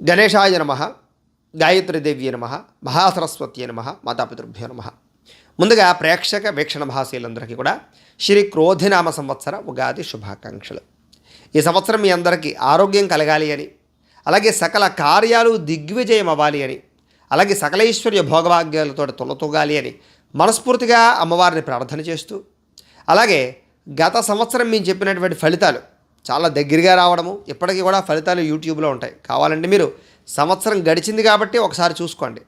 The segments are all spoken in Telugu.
గణేశాయ నమ, గాయత్రీదేవ్యే నమ, మహాసరస్వత్యే నమ, మాతాపితృభ్యో నమ. ముందుగా ప్రేక్షక వీక్షణ మహాశీలందరికీ కూడా శ్రీ క్రోధినామ సంవత్సర ఉగాది శుభాకాంక్షలు. ఈ సంవత్సరం మీ అందరికీ ఆరోగ్యం కలగాలి అని, అలాగే సకల కార్యాలు దిగ్విజయం అవ్వాలి అని, అలాగే సకలైశ్వర్య భోగభాగ్యాలతో తొలతూగాలి అని మనస్ఫూర్తిగా అమ్మవారిని ప్రార్థన చేస్తూ, అలాగే గత సంవత్సరం మేము చెప్పినటువంటి ఫలితాలు చాలా దగ్గరగా రావడము, ఇప్పటికీ కూడా ఫలితాలు యూట్యూబ్లో ఉంటాయి. కావాలంటే మీరు సంవత్సరం గడిచింది కాబట్టి ఒకసారి చూసుకోండి.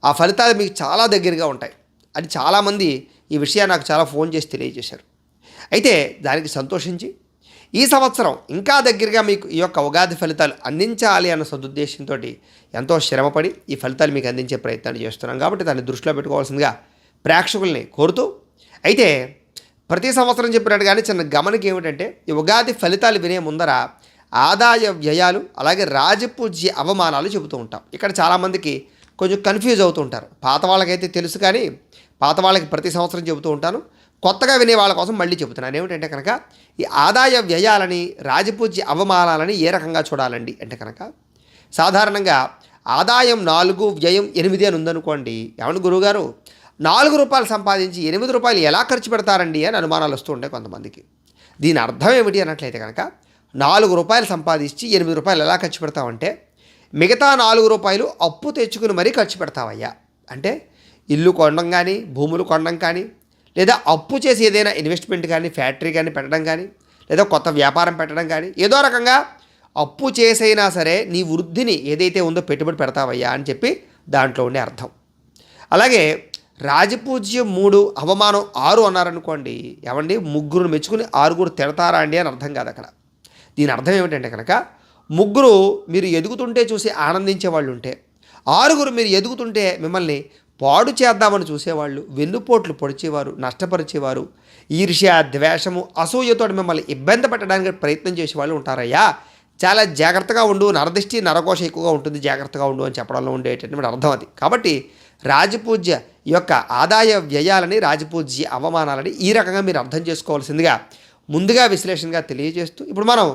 ఆ ఫలితాలు మీకు చాలా దగ్గరగా ఉంటాయి అని చాలామంది ఈ విషయాన్ని నాకు చాలా ఫోన్ చేసి తెలియజేశారు. అయితే దానికి సంతోషించి ఈ సంవత్సరం ఇంకా దగ్గరగా మీకు ఈ యొక్క ఉగాది ఫలితాలు అందించాలి అన్న సదుద్దేశంతో ఎంతో శ్రమపడి ఈ ఫలితాలు మీకు అందించే ప్రయత్నాన్ని చేస్తున్నాం. కాబట్టి దాన్ని దృష్టిలో పెట్టుకోవాల్సిందిగా ప్రేక్షకుల్ని కోరుతూ, అయితే ప్రతి సంవత్సరం చెప్పినట్టుగానే చిన్న గమనిక ఏమిటంటే, ఈ ఉగాది ఫలితాలు వినే ముందర ఆదాయ వ్యయాలు అలాగే రాజపూజ్య అవమానాలు చెబుతూ ఉంటాం. ఇక్కడ చాలామందికి కొంచెం కన్ఫ్యూజ్ అవుతూ ఉంటారు. పాత వాళ్ళకైతే తెలుసు, కానీ పాత వాళ్ళకి ప్రతి సంవత్సరం చెబుతూ ఉంటాను. కొత్తగా వినే వాళ్ళ కోసం మళ్ళీ చెబుతున్నాను. ఏమిటంటే కనుక, ఈ ఆదాయ వ్యయాలని రాజపూజ్య అవమానాలని ఏ రకంగా చూడాలండి అంటే కనుక, సాధారణంగా ఆదాయం 4 వ్యయం 8 అని ఉందనుకోండి. ఏమన్నా గురువుగారు, 4 రూపాయలు సంపాదించి 8 రూపాయలు ఎలా ఖర్చు పెడతారండి అని అనుమానాలు వస్తూ ఉంటాయి కొంతమందికి. దీని అర్థం ఏమిటి అన్నట్లయితే కనుక, 4 రూపాయలు సంపాదించి 8 రూపాయలు ఎలా ఖర్చు పెడతావంటే, మిగతా 4 రూపాయలు అప్పు తెచ్చుకుని మరీ ఖర్చు పెడతావయ్యా. అంటే ఇల్లు కొనడం కానీ, భూములు కొనడం కానీ, లేదా అప్పు చేసి ఏదైనా ఇన్వెస్ట్మెంట్ కానీ, ఫ్యాక్టరీ కానీ పెట్టడం కానీ, లేదా కొత్త వ్యాపారం పెట్టడం కానీ, ఏదో రకంగా అప్పు చేసైనా సరే నీ వృద్ధిని ఏదైతే ఉందో పెట్టుబడి పెడతావయ్యా అని చెప్పి దాంట్లో ఉండే అర్థం. అలాగే రాజపూజ్యం 3, అవమానం 6 అన్నారనుకోండి. ఏమండి, 3 మెచ్చుకుని 6 తిడతారా అండి అని అర్థం కాదు అక్కడ. దీని అర్థం ఏమిటంటే కనుక, 3 మీరు ఎదుగుతుంటే చూసి ఆనందించే వాళ్ళు ఉంటే, 6 మీరు ఎదుగుతుంటే మిమ్మల్ని పాడు చేద్దామని చూసేవాళ్ళు, వెన్నుపోట్లు పొడిచేవారు, నష్టపరిచేవారు, ఈర్ష్య, ద్వేషము, అసూయతో మిమ్మల్ని ఇబ్బంది పెట్టడానికి ప్రయత్నం చేసేవాళ్ళు ఉంటారయ్యా. చాలా జాగ్రత్తగా ఉండు, నరదిష్టి నరకోశ ఎక్కువగా ఉంటుంది, జాగ్రత్తగా ఉండు అని చెప్పడంలో ఉండేటటువంటి అర్థం అది. కాబట్టి రాజపూజ్య ఈ యొక్క ఆదాయ వ్యయాలని, రాజపూజ్య అవమానాలని ఈ రకంగా మీరు అర్థం చేసుకోవాల్సిందిగా ముందుగా విశ్లేషణగా తెలియజేస్తూ, ఇప్పుడు మనం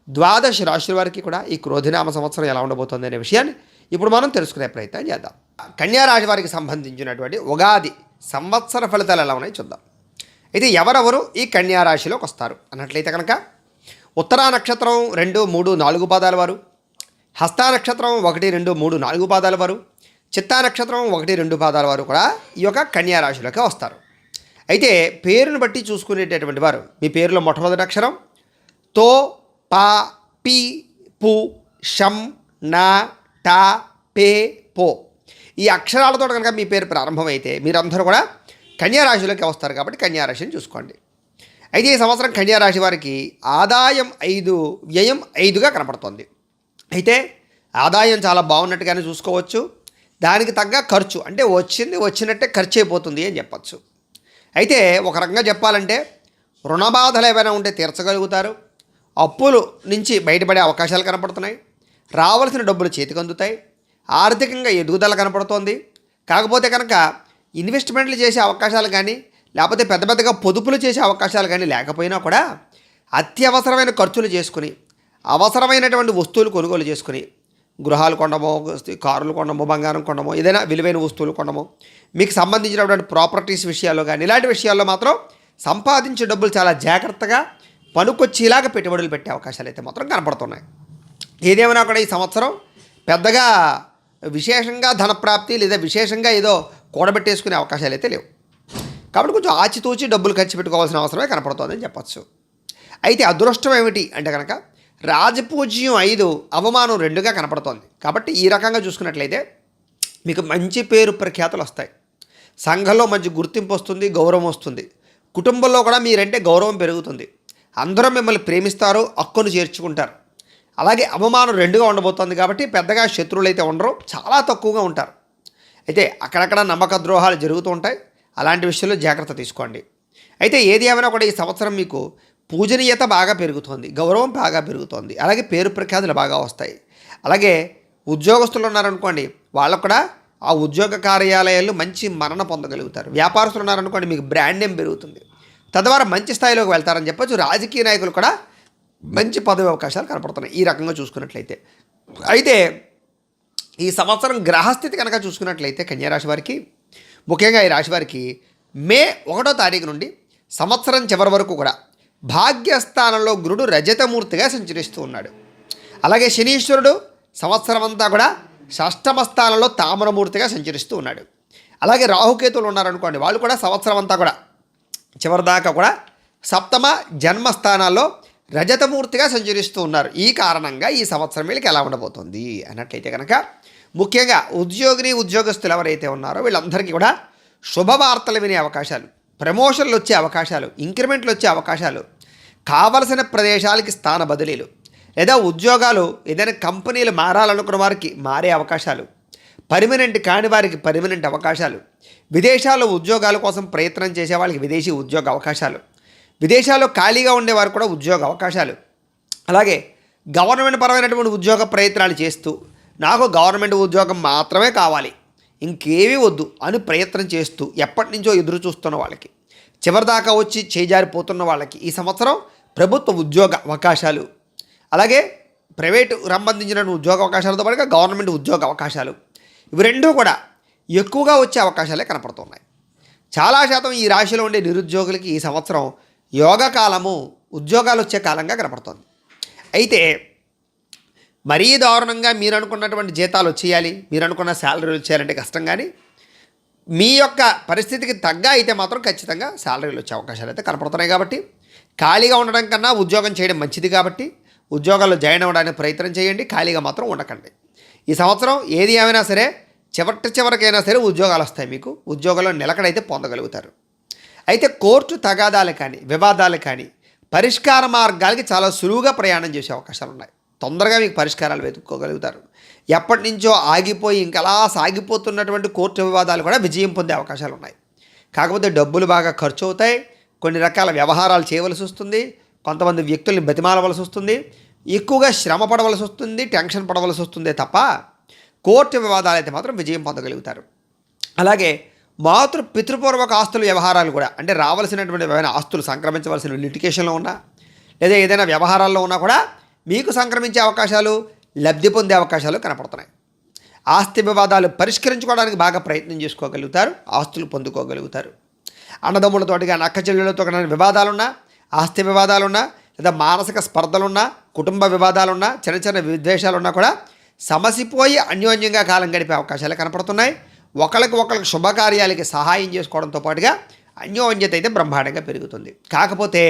12 రాశుల వారికి కూడా ఈ క్రోధినామ సంవత్సరం ఎలా ఉండబోతుంది అనే విషయాన్ని ఇప్పుడు మనం తెలుసుకునే ప్రయత్నం చేద్దాం. కన్యా రాశి వారికి సంబంధించినటువంటి ఉగాది సంవత్సర ఫలితాలు ఎలా ఉన్నాయో చూద్దాం. అయితే ఎవరెవరు ఈ కన్యా రాశిలోకి వస్తారు అన్నట్లయితే కనుక, ఉత్తరా నక్షత్రం 2, 3, 4 పాదాల వారు, హస్తా నక్షత్రం 1, 2, 3, 4 పాదాల వారు, చిత్తా నక్షత్రం 1, 2 పాదాల వారు కూడా ఈ యొక్క కన్యా రాశిలోకి వస్తారు. అయితే పేరును బట్టి చూసుకునేటటువంటి వారు, మీ పేరులో మొట్టమొదటి అక్షరం తో, పా, పి, పు, షం, నా, టా, పే, పో ఈ అక్షరాలతో కనుక మీ పేరు ప్రారంభమైతే మీరందరూ కూడా కన్యా రాశిలోకి వస్తారు. కాబట్టి కన్యా రాశిని చూసుకోండి. అయితే ఈ సంవత్సరం కన్యా రాశి వారికి ఆదాయం 5, వ్యయం 5గా కనపడుతుంది. అయితే ఆదాయం చాలా బాగున్నట్టుగానే చూసుకోవచ్చు. దానికి తగ్గ ఖర్చు, అంటే వచ్చినట్టే ఖర్చు అయిపోతుంది అని చెప్పచ్చు. అయితే ఒక రకంగా చెప్పాలంటే, రుణబాధలు ఏమైనా ఉంటే తీర్చగలుగుతారు, అప్పులు నుంచి బయటపడే అవకాశాలు కనపడుతున్నాయి, రావాల్సిన డబ్బులు చేతికి అందుతాయి, ఆర్థికంగా ఎదుగుదల కనపడుతోంది. కాకపోతే కనుక ఇన్వెస్ట్మెంట్లు చేసే అవకాశాలు కానీ, లేకపోతే పెద్ద పెద్దగా పొదుపులు చేసే అవకాశాలు కానీ లేకపోయినా కూడా అత్యవసరమైన ఖర్చులు చేసుకుని, అవసరమైనటువంటి వస్తువులు కొనుగోలు చేసుకుని, గృహాలు కొనడమో, కారులు కొనడమో, బంగారం కొనడమో, ఏదైనా విలువైన వస్తువులు కొనడమో, మీకు సంబంధించినటువంటి ప్రాపర్టీస్ విషయాల్లో కానీ ఇలాంటి విషయాల్లో మాత్రం సంపాదించే డబ్బులు చాలా జాగ్రత్తగా పనుకొచ్చేలాగా పెట్టుబడులు పెట్టే అవకాశాలు అయితే మాత్రం కనపడుతున్నాయి. ఏదేమైనా కూడా ఈ సంవత్సరం పెద్దగా విశేషంగా ధనప్రాప్తి లేదా విశేషంగా ఏదో కూడబెట్టేసుకునే అవకాశాలు అయితే లేవు. కాబట్టి కొంచెం ఆచితూచి డబ్బులు ఖర్చు పెట్టుకోవాల్సిన అవసరమే కనపడుతుందని చెప్పచ్చు. అయితే అదృష్టం ఏమిటి అంటే కనుక, రాజపూజ్యం 5, అవమానం 2గా కనపడుతోంది. కాబట్టి ఈ రకంగా చూసుకున్నట్లయితే మీకు మంచి పేరు ప్రఖ్యాతులు వస్తాయి, సంఘంలో మంచి గుర్తింపు వస్తుంది, గౌరవం వస్తుంది, కుటుంబంలో కూడా మీరంటే గౌరవం పెరుగుతుంది, అందరూ మిమ్మల్ని ప్రేమిస్తారు, హక్కును చేర్చుకుంటారు. అలాగే అవమానం 2గా ఉండబోతోంది. కాబట్టి పెద్దగా శత్రువులు అయితే ఉండరు, చాలా తక్కువగా ఉంటారు. అయితే అక్కడక్కడ నమ్మక ద్రోహాలు జరుగుతూ ఉంటాయి. అలాంటి విషయంలో జాగ్రత్త తీసుకోండి. అయితే ఏది ఏమైనా కూడా ఈ సంవత్సరం మీకు పూజనీయత బాగా పెరుగుతోంది, గౌరవం బాగా పెరుగుతోంది, అలాగే పేరు ప్రఖ్యాతులు బాగా వస్తాయి. అలాగే ఉద్యోగస్తులు ఉన్నారనుకోండి, వాళ్ళకు కూడా ఆ ఉద్యోగ కార్యాలయాల్లో మంచి మన్నన పొందగలుగుతారు. వ్యాపారస్తులు ఉన్నారనుకోండి, మీకు బ్రాండ్ నేమ్ పెరుగుతుంది, తద్వారా మంచి స్థాయిలోకి వెళ్తారని చెప్పొచ్చు. రాజకీయ నాయకులు కూడా మంచి పదవి అవకాశాలు కనపడుతున్నాయి ఈ రకంగా చూసుకున్నట్లయితే. అయితే ఈ సంవత్సరం గ్రహస్థితి కనుక చూసుకున్నట్లయితే కన్యారాశి వారికి, ముఖ్యంగా ఈ రాశి వారికి మే 1వ తారీఖు నుండి సంవత్సరం చివరి వరకు కూడా భాగ్యస్థానంలో గురుడు రజతమూర్తిగా సంచరిస్తూ ఉన్నాడు. అలాగే శనీశ్వరుడు సంవత్సరం అంతా కూడా షష్టమ స్థానంలో తామ్రమూర్తిగా సంచరిస్తూ ఉన్నాడు. అలాగే రాహుకేతువులు ఉన్నారనుకోండి, వాళ్ళు కూడా సంవత్సరం అంతా కూడా చివరిదాకా కూడా సప్తమ జన్మస్థానాల్లో రజతమూర్తిగా సంచరిస్తూ ఉన్నారు. ఈ కారణంగా ఈ సంవత్సరం వీళ్ళకి ఎలా ఉండబోతుంది అన్నట్లయితే కనుక ముఖ్యంగా ఉద్యోగస్తులు ఎవరైతే ఉన్నారో వీళ్ళందరికీ కూడా శుభవార్తలు వినే అవకాశాలు, ప్రమోషన్లు వచ్చే అవకాశాలు, ఇంక్రిమెంట్లు వచ్చే అవకాశాలు, కావలసిన ప్రదేశాలకి స్థాన బదిలీలు, లేదా ఉద్యోగాలు ఏదైనా కంపెనీలు మారాలనుకున్న వారికి మారే అవకాశాలు, పర్మనెంట్ కాని వారికి పర్మనెంట్ అవకాశాలు, విదేశాల్లో ఉద్యోగాల కోసం ప్రయత్నం చేసే వాళ్ళకి విదేశీ ఉద్యోగ అవకాశాలు, విదేశాల్లో ఖాళీగా ఉండేవారు కూడా ఉద్యోగ అవకాశాలు, అలాగే గవర్నమెంట్ పరమైనటువంటి ఉద్యోగ ప్రయత్నాలు చేస్తూ నాకు గవర్నమెంట్ ఉద్యోగం మాత్రమే కావాలి, ఇంకేమీ వద్దు అని ప్రయత్నం చేస్తూ ఎప్పటి నుంచో ఎదురు చూస్తున్న వాళ్ళకి, చివరిదాకా వచ్చి చేజారిపోతున్న వాళ్ళకి ఈ సంవత్సరం ప్రభుత్వ ఉద్యోగ అవకాశాలు, అలాగే ప్రైవేటు సంబంధించిన ఉద్యోగ అవకాశాలతో పాటుగా గవర్నమెంట్ ఉద్యోగ అవకాశాలు, ఇవి రెండూ కూడా ఎక్కువగా వచ్చే అవకాశాలే కనపడుతున్నాయి. చాలా శాతం ఈ రాశిలో ఉండే నిరుద్యోగులకి ఈ సంవత్సరం యోగకాలము, ఉద్యోగాలు వచ్చే కాలంగా కనపడుతుంది. అయితే మరీ దారుణంగా మీరు అనుకున్నటువంటి జీతాలు వచ్చేయాలి, మీరు అనుకున్న శాలరీలు వచ్చేయాలంటే కష్టం. కానీ మీ యొక్క పరిస్థితికి తగ్గ అయితే మాత్రం ఖచ్చితంగా శాలరీలు వచ్చే అవకాశాలు అయితే కనపడుతున్నాయి. కాబట్టి ఖాళీగా ఉండడం కన్నా ఉద్యోగం చేయడం మంచిది. కాబట్టి ఉద్యోగాల్లో జాయిన్ అవ్వడానికి ప్రయత్నం చేయండి, ఖాళీగా మాత్రం ఉండకండి. ఈ సంవత్సరం ఏది ఏమైనా సరే చివరికైనా సరే ఉద్యోగాలు వస్తాయి. మీకు ఉద్యోగంలో నిలకడైతే పొందగలుగుతారు. అయితే కోర్టు తగాదాలు కానీ, వివాదాలు కానీ, పరిష్కార మార్గాలకి చాలా సులువుగా ప్రయాణం చేసే అవకాశాలు ఉన్నాయి. తొందరగా మీకు పరిష్కారాలు వెతుక్కోగలుగుతారు. ఎప్పటి నుంచో ఆగిపోయి ఇంకలా సాగిపోతున్నటువంటి కోర్టు వివాదాలు కూడా విజయం పొందే అవకాశాలు ఉన్నాయి. కాకపోతే డబ్బులు బాగా ఖర్చు అవుతాయి, కొన్ని రకాల వ్యవహారాలు చేయవలసి వస్తుంది, కొంతమంది వ్యక్తుల్ని బతిమాలవలసి వస్తుంది, ఎక్కువగా శ్రమ పడవలసి వస్తుంది, టెన్షన్ పడవలసి వస్తుందే తప్ప కోర్టు వివాదాలు అయితే మాత్రం విజయం పొందగలుగుతారు. అలాగే పితృపూర్వక ఆస్తుల వ్యవహారాలు కూడా, అంటే రావాల్సినటువంటి ఏమైనా ఆస్తులు సంక్రమించవలసిన లిటికేషన్లో ఉన్నా లేదా ఏదైనా వ్యవహారాల్లో ఉన్నా కూడా మీకు సంక్రమించే అవకాశాలు, లబ్ధి పొందే అవకాశాలు కనపడుతున్నాయి. ఆస్తి వివాదాలు పరిష్కరించుకోవడానికి బాగా ప్రయత్నం చేసుకోగలుగుతారు, ఆస్తులు పొందుకోగలుగుతారు. అన్నదమ్ములతోటిగా అక్క చెల్లెలతో వివాదాలున్నా, ఆస్తి వివాదాలున్నా, లేదా మానసిక స్పర్ధలున్నా, కుటుంబ వివాదాలున్నా, చిన్న చిన్న విద్వేషాలున్నా కూడా సమసిపోయి అన్యోన్యంగా కాలం గడిపే అవకాశాలు కనపడుతున్నాయి. ఒకరికి శుభకార్యాలకి సహాయం చేసుకోవడంతో పాటుగా అన్యోన్యత అయితే బ్రహ్మాండంగా పెరుగుతుంది. కాకపోతే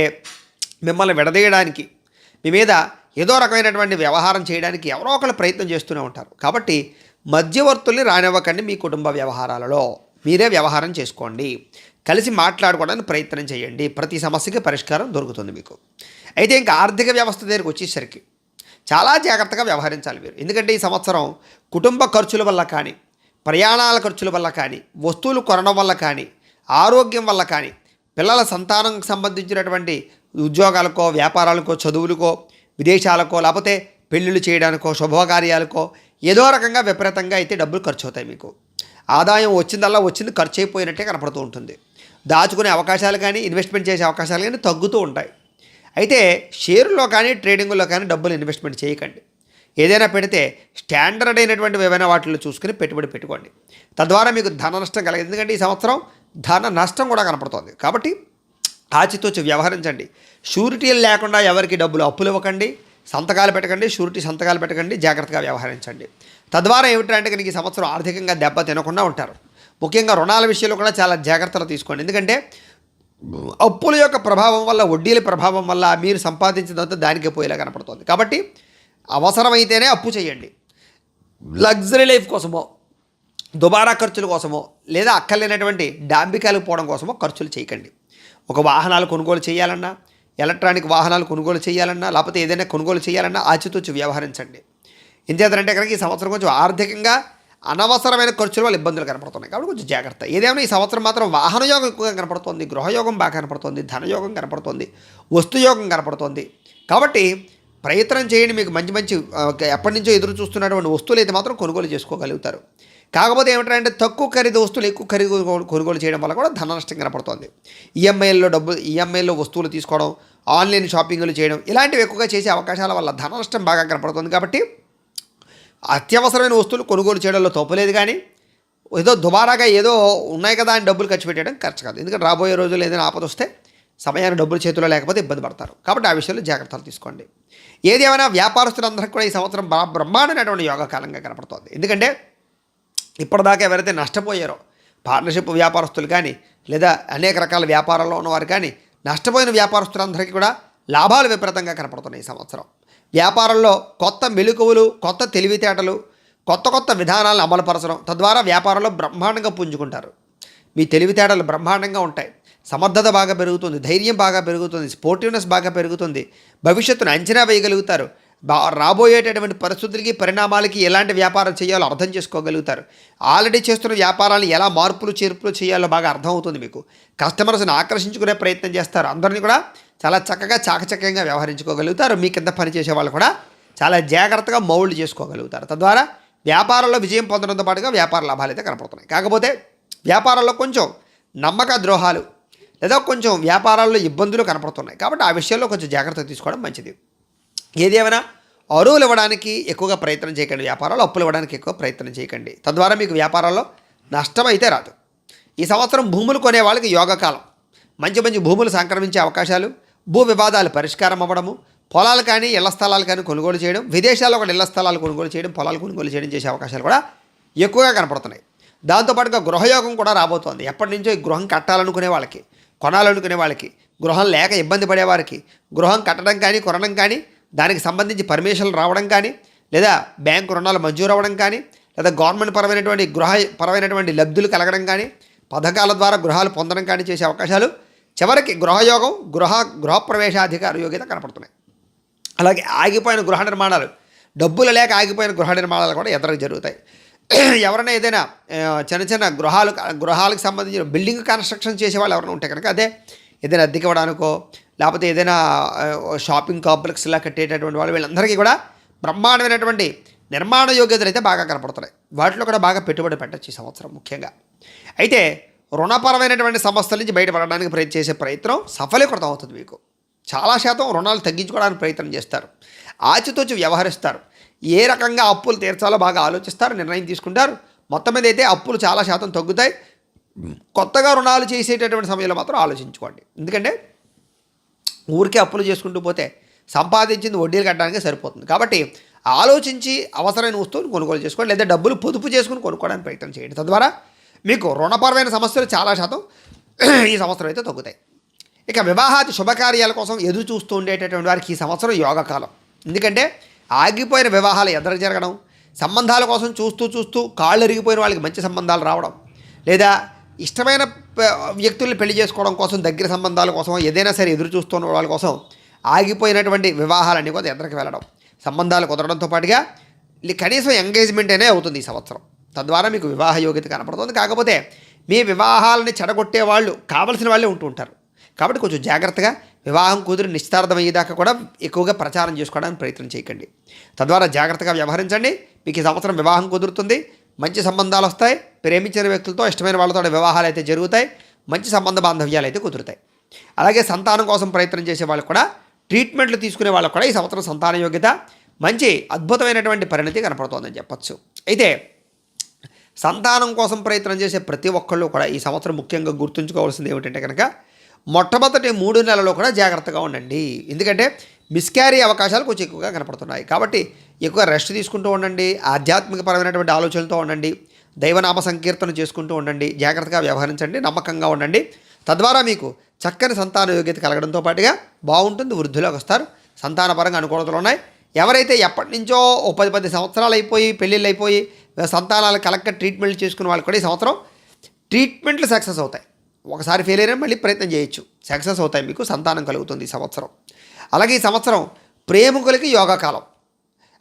మిమ్మల్ని విడదీయడానికి, మీ మీద ఏదో రకమైనటువంటి వ్యవహారం చేయడానికి ఎవరో ఒకరు ప్రయత్నం చేస్తూనే ఉంటారు. కాబట్టి మధ్యవర్తుల్ని రానివ్వకండి. మీ కుటుంబ వ్యవహారాలలో మీరే వ్యవహారం చేసుకోండి, కలిసి మాట్లాడుకోవడానికి ప్రయత్నం చేయండి. ప్రతి సమస్యకి పరిష్కారం దొరుకుతుంది మీకు. అయితే ఇంకా ఆర్థిక వ్యవస్థ దగ్గరికి వచ్చేసరికి చాలా జాగ్రత్తగా వ్యవహరించాలి మీరు. ఎందుకంటే ఈ సంవత్సరం కుటుంబ ఖర్చుల వల్ల కానీ, ప్రయాణాల ఖర్చుల వల్ల కానీ, వస్తువులు కొనడం వల్ల కానీ, ఆరోగ్యం వల్ల కానీ, పిల్లల సంతానంకి సంబంధించినటువంటి ఉద్యోగాలకో, వ్యాపారాలకో, చదువులకో, విదేశాలకో, లేకపోతే పెళ్ళిళ్ళు చేయడానికో, శుభకార్యాలకో ఏదో రకంగా విపరీతంగా అయితే డబ్బులు ఖర్చు అవుతాయి. మీకు ఆదాయం వచ్చిందల్లా వచ్చింది ఖర్చు అయిపోయినట్టే కనపడుతూ ఉంటుంది. దాచుకునే అవకాశాలు కానీ, ఇన్వెస్ట్మెంట్ చేసే అవకాశాలు కానీ తగ్గుతూ ఉంటాయి. అయితే షేర్లో కానీ, ట్రేడింగ్లో కానీ డబ్బులు ఇన్వెస్ట్మెంట్ చేయకండి. ఏదైనా పెడితే స్టాండర్డ్ అయినటువంటి ఏవైనా వాటిల్లో చూసుకుని పెట్టుబడి పెట్టుకోండి. తద్వారా మీకు ధన నష్టం కలగదు. ఎందుకంటే ఈ సంవత్సరం ధన నష్టం కూడా కనపడుతుంది. కాబట్టి ఆచితూచి వ్యవహరించండి. షూరిటీలు లేకుండా ఎవరికి డబ్బులు అప్పులు ఇవ్వకండి, సంతకాలు పెట్టకండి, షూరిటీ సంతకాలు పెట్టకండి, జాగ్రత్తగా వ్యవహరించండి. తద్వారా ఏమిటంటే కనుక ఈ సంవత్సరం ఆర్థికంగా దెబ్బ తినకుండా ఉంటారు. ముఖ్యంగా రుణాల విషయంలో కూడా చాలా జాగ్రత్తలు తీసుకోండి. ఎందుకంటే అప్పుల యొక్క ప్రభావం వల్ల, వడ్డీల ప్రభావం వల్ల మీరు సంపాదించినంత దానికే పోయేలా కనపడుతుంది. కాబట్టి అవసరమైతేనే అప్పు చేయండి. లగ్జరీ లైఫ్ కోసమో, దుబారా ఖర్చుల కోసమో, లేదా అక్కర్లేనటువంటి డాంబికాలకు పోవడం కోసమో ఖర్చులు చేయకండి. ఒక వాహనాలు కొనుగోలు చేయాలన్నా, ఎలక్ట్రానిక్ వాహనాలు కొనుగోలు చేయాలన్నా, లేకపోతే ఏదైనా కొనుగోలు చేయాలన్నా ఆచితూచి వ్యవహరించండి. ఎందుచేతంటే కనుక ఈ సంవత్సరం కొంచెం ఆర్థికంగా అనవసరమైన ఖర్చుల వల్ల ఇబ్బందులు కనపడుతున్నాయి. కాబట్టి కొంచెం జాగ్రత్త. ఏదేమైనా ఈ సంవత్సరం మాత్రం వాహన యోగం ఎక్కువగా కనపడుతుంది, గృహయోగం బాగా కనపడుతుంది, ధనయోగం కనపడుతుంది, వస్తుయోగం కనపడుతుంది. కాబట్టి ప్రయత్నం చేయండి. మీకు మంచి ఎప్పటి నుంచో ఎదురు చూస్తున్నటువంటి వస్తువులు అయితే మాత్రం కొనుగోలు చేసుకోగలుగుతారు. కాకపోతే ఏమిటంటే తక్కువ ఖరీదు వస్తువులు ఎక్కువ ఖరీదు కొనుగోలు చేయడం వల్ల కూడా ధన నష్టం కనపడుతుంది. ఈఎంఐల్లో వస్తువులు తీసుకోవడం, ఆన్లైన్ షాపింగ్లు చేయడం, ఇలాంటివి ఎక్కువగా చేసే అవకాశాల వల్ల ధన నష్టం బాగా కనపడుతుంది. కాబట్టి అత్యవసరమైన వస్తువులు కొనుగోలు చేయడంలో తప్పులేదు, కానీ ఏదో దుబారాగా ఏదో ఉన్నాయి కదా అని డబ్బులు ఖర్చు పెట్టడం ఖర్చు కాదు. ఎందుకంటే రాబోయే రోజుల్లో ఏదైనా ఆపద వస్తే సమయాన్ని డబ్బులు చేతిలో లేకపోతే ఇబ్బంది పడతారు. కాబట్టి ఆ విషయంలో జాగ్రత్తలు తీసుకోండి. ఏది ఏమైనా వ్యాపారస్తులందరికీ కూడా ఈ సంవత్సరం బ్రహ్మాండమైనటువంటి యోగకాలంగా కనపడుతోంది. ఎందుకంటే ఇప్పటిదాకా ఎవరైతే నష్టపోయారో పార్ట్నర్షిప్ వ్యాపారస్తులు కానీ లేదా అనేక రకాల వ్యాపారాల్లో ఉన్నవారు కానీ నష్టపోయిన వ్యాపారస్తులందరికీ కూడా లాభాలు విపరీతంగా కనపడుతున్నాయి. ఈ సంవత్సరం వ్యాపారంలో కొత్త మెలకువలు, కొత్త తెలివితేటలు, కొత్త విధానాలను అమలుపరచడం, తద్వారా వ్యాపారంలో బ్రహ్మాండంగా పుంజుకుంటారు. మీ తెలివితేటలు బ్రహ్మాండంగా ఉంటాయి. సమర్థత బాగా పెరుగుతుంది, ధైర్యం బాగా పెరుగుతుంది, స్పోర్టివ్నెస్ బాగా పెరుగుతుంది, భవిష్యత్తును అంచనా వేయగలుగుతారు, రాబోయేటటువంటి పరిస్థితులకి పరిణామాలకి ఎలాంటి వ్యాపారం చేయాలో అర్థం చేసుకోగలుగుతారు. ఆల్రెడీ చేస్తున్న వ్యాపారాలను ఎలా మార్పులు చేర్పులు చేయాలో బాగా అర్థమవుతుంది. మీకు కస్టమర్స్ని ఆకర్షించుకునే ప్రయత్నం చేస్తారు. అందరినీ కూడా చాలా చక్కగా చాకచక్యంగా వ్యవహరించుకోగలుగుతారు. మీ కింద పనిచేసే వాళ్ళు కూడా చాలా జాగ్రత్తగా మౌల్డ్ చేసుకోగలుగుతారు. తద్వారా వ్యాపారంలో విజయం పొందడంతో పాటుగా వ్యాపార లాభాలు అయితే కనపడుతున్నాయి. కాకపోతే వ్యాపారంలో కొంచెం నమ్మక ద్రోహాలు లేదా కొంచెం వ్యాపారాల్లో ఇబ్బందులు కనపడుతున్నాయి. కాబట్టి ఆ విషయంలో కొంచెం జాగ్రత్త తీసుకోవడం మంచిది. ఏదేమైనా అరువులు ఇవ్వడానికి ఎక్కువగా ప్రయత్నం చేయకండి. వ్యాపారాలు అప్పులు ఇవ్వడానికి ఎక్కువ ప్రయత్నం చేయకండి. తద్వారా మీకు వ్యాపారాల్లో నష్టం అయితే రాదు. ఈ సంవత్సరం భూములు కొనే వాళ్ళకి యోగకాలం. మంచి భూములు సంక్రమించే అవకాశాలు, భూ వివాదాలు పరిష్కారం అవ్వడము, పొలాలు కానీ ఇళ్ల స్థలాలు కానీ కొనుగోలు చేయడం, విదేశాల్లో కూడా ఇళ్ల స్థలాలు కొనుగోలు చేయడం, పొలాలు కొనుగోలు చేయడం చేసే అవకాశాలు కూడా ఎక్కువగా కనపడుతున్నాయి. దాంతోపాటుగా గృహయోగం కూడా రాబోతోంది. ఎప్పటి నుంచో ఈ గృహం కట్టాలనుకునే వాళ్ళకి, కొనాలనుకునే వాళ్ళకి, గృహం లేక ఇబ్బంది పడేవారికి గృహం కట్టడం కానీ కొనడం కానీ దానికి సంబంధించి పర్మిషన్లు రావడం కానీ లేదా బ్యాంకు రుణాలు మంజూరు అవ్వడం కానీ లేదా గవర్నమెంట్ పరమైనటువంటి గృహపరమైనటువంటి లబ్ధులు కలగడం కానీ పథకాల ద్వారా గృహాలు పొందడం కానీ చేసే అవకాశాలు, చివరికి గృహయోగం, గృహప్రవేశాధికార యోగ్యత కనపడుతున్నాయి. అలాగే ఆగిపోయిన గృహ నిర్మాణాలు, డబ్బులు లేక ఆగిపోయిన గృహ నిర్మాణాలు కూడా ఎదురు జరుగుతాయి. ఎవరైనా ఏదైనా చిన్న గృహాలకు సంబంధించిన బిల్డింగ్ కన్స్ట్రక్షన్ చేసే వాళ్ళు ఎవరైనా ఉంటే కనుక అదే ఏదైనా అద్దెకి ఇవ్వడానికో లేకపోతే ఏదైనా షాపింగ్ కాంప్లెక్స్లా కట్టేటటువంటి వాళ్ళు వీళ్ళందరికీ కూడా బ్రహ్మాండమైనటువంటి నిర్మాణ యోగ్యతలు అయితే బాగా కనపడుతున్నాయి. వాటిలో కూడా బాగా పెట్టుబడి పెట్టచ్చు ఈ సంవత్సరం ముఖ్యంగా. అయితే రుణపరమైనటువంటి సమస్యల నుంచి బయటపడడానికి చేసే ప్రయత్నం సఫలీకృతం అవుతుంది. మీకు చాలా శాతం రుణాలు తగ్గించుకోవడానికి ప్రయత్నం చేస్తారు, ఆచితూచి వ్యవహరిస్తారు, ఏ రకంగా అప్పులు తీర్చాలో బాగా ఆలోచిస్తారు, నిర్ణయం తీసుకుంటారు. మొత్తం మీద అయితే అప్పులు చాలా శాతం తగ్గుతాయి. కొత్తగా రుణాలు చేసేటటువంటి సమయంలో మాత్రం ఆలోచించుకోండి. ఎందుకంటే ఊరికే అప్పులు చేసుకుంటూ పోతే సంపాదించింది వడ్డీలు కట్టడానికి సరిపోతుంది. కాబట్టి ఆలోచించి అవసరమైన వస్తువులు కొనుగోలు చేసుకోండి, లేదా డబ్బులు పొదుపు చేసుకుని కొనుక్కోవడానికి ప్రయత్నం చేయండి. తద్వారా మీకు రుణపరమైన సమస్యలు చాలా శాతం ఈ సంవత్సరం అయితే తగ్గుతాయి. ఇక వివాహాది శుభకార్యాల కోసం ఎదురు చూస్తూ ఉండేటటువంటి వారికి ఈ సంవత్సరం యోగకాలం. ఎందుకంటే ఆగిపోయిన వివాహాలు ఎదురు జరగడం, సంబంధాల కోసం చూస్తూ కాళ్ళు ఎరిగిపోయిన వాళ్ళకి మంచి సంబంధాలు రావడం, లేదా ఇష్టమైన వ్యక్తుల్ని పెళ్లి చేసుకోవడం కోసం దగ్గర సంబంధాల కోసం ఏదైనా సరే ఎదురు చూస్తున్న వాళ్ళ కోసం ఆగిపోయినటువంటి వివాహాలన్నీ కూడా ఎదురుకి వెళ్ళడం, సంబంధాలు కుదరడంతో పాటుగా కనీసం ఎంగేజ్మెంట్ అనే అవుతుంది ఈ సంవత్సరం. తద్వారా మీకు వివాహ యోగ్యత కనపడుతుంది. కాకపోతే మీ వివాహాలని చెడగొట్టే వాళ్ళు కావలసిన వాళ్ళే ఉంటూ ఉంటారు. కాబట్టి కొంచెం జాగ్రత్తగా వివాహం కుదిరి నిశ్చితార్థం అయ్యేదాకా కూడా ఎక్కువగా ప్రచారం చేసుకోవడానికి ప్రయత్నం చేయకండి. తద్వారా జాగ్రత్తగా వ్యవహరించండి. మీకు ఈ సంవత్సరం వివాహం కుదురుతుంది, మంచి సంబంధాలు వస్తాయి, ప్రేమించిన వ్యక్తులతో ఇష్టమైన వాళ్ళతో వివాహాలు అయితే జరుగుతాయి, మంచి సంబంధ బాంధవ్యాలు అయితే కుదురుతాయి. అలాగే సంతానం కోసం ప్రయత్నం చేసే వాళ్ళకు కూడా, ట్రీట్మెంట్లు తీసుకునే వాళ్ళకు కూడా ఈ సంవత్సరం సంతాన యోగ్యత మంచి అద్భుతమైనటువంటి పరిణతి కనపడుతోందని చెప్పచ్చు. అయితే సంతానం కోసం ప్రయత్నం చేసే ప్రతి ఒక్కళ్ళు కూడా ఈ సంవత్సరం ముఖ్యంగా గుర్తుంచుకోవాల్సింది ఏమిటంటే కనుక మొట్టమొదటి 3 నెలల్లో కూడా జాగ్రత్తగా ఉండండి. ఎందుకంటే మిస్క్యారీ అవకాశాలు కొంచెం ఎక్కువగా కనపడుతున్నాయి. కాబట్టి ఎక్కువ రెస్ట్ తీసుకుంటూ ఉండండి, ఆధ్యాత్మికపరమైనటువంటి ఆలోచనలతో ఉండండి, దైవనామ సంకీర్తన చేసుకుంటూ ఉండండి, జాగ్రత్తగా వ్యవహరించండి, నమ్మకంగా ఉండండి. తద్వారా మీకు చక్కని సంతాన యోగ్యత కలగడంతో పాటుగా బాగుంటుంది. వృద్ధిలోకి వస్తారు, సంతానపరంగా అనుకూలతలు ఉన్నాయి. ఎవరైతే ఎప్పటి నుంచో 10 సంవత్సరాలు అయిపోయి పెళ్ళిళ్ళు అయిపోయి సంతానాలు కలెక్ట్ ట్రీట్మెంట్లు చేసుకునే వాళ్ళు కూడా ఈ సంవత్సరం ట్రీట్మెంట్లు సక్సెస్ అవుతాయి. ఒకసారి ఫెయిల్ అయినా మళ్ళీ ప్రయత్నం చేయొచ్చు, సక్సెస్ అవుతాయి, మీకు సంతానం కలుగుతుంది ఈ సంవత్సరం. అలాగే ఈ సంవత్సరం ప్రేమికులకి యోగకాలం.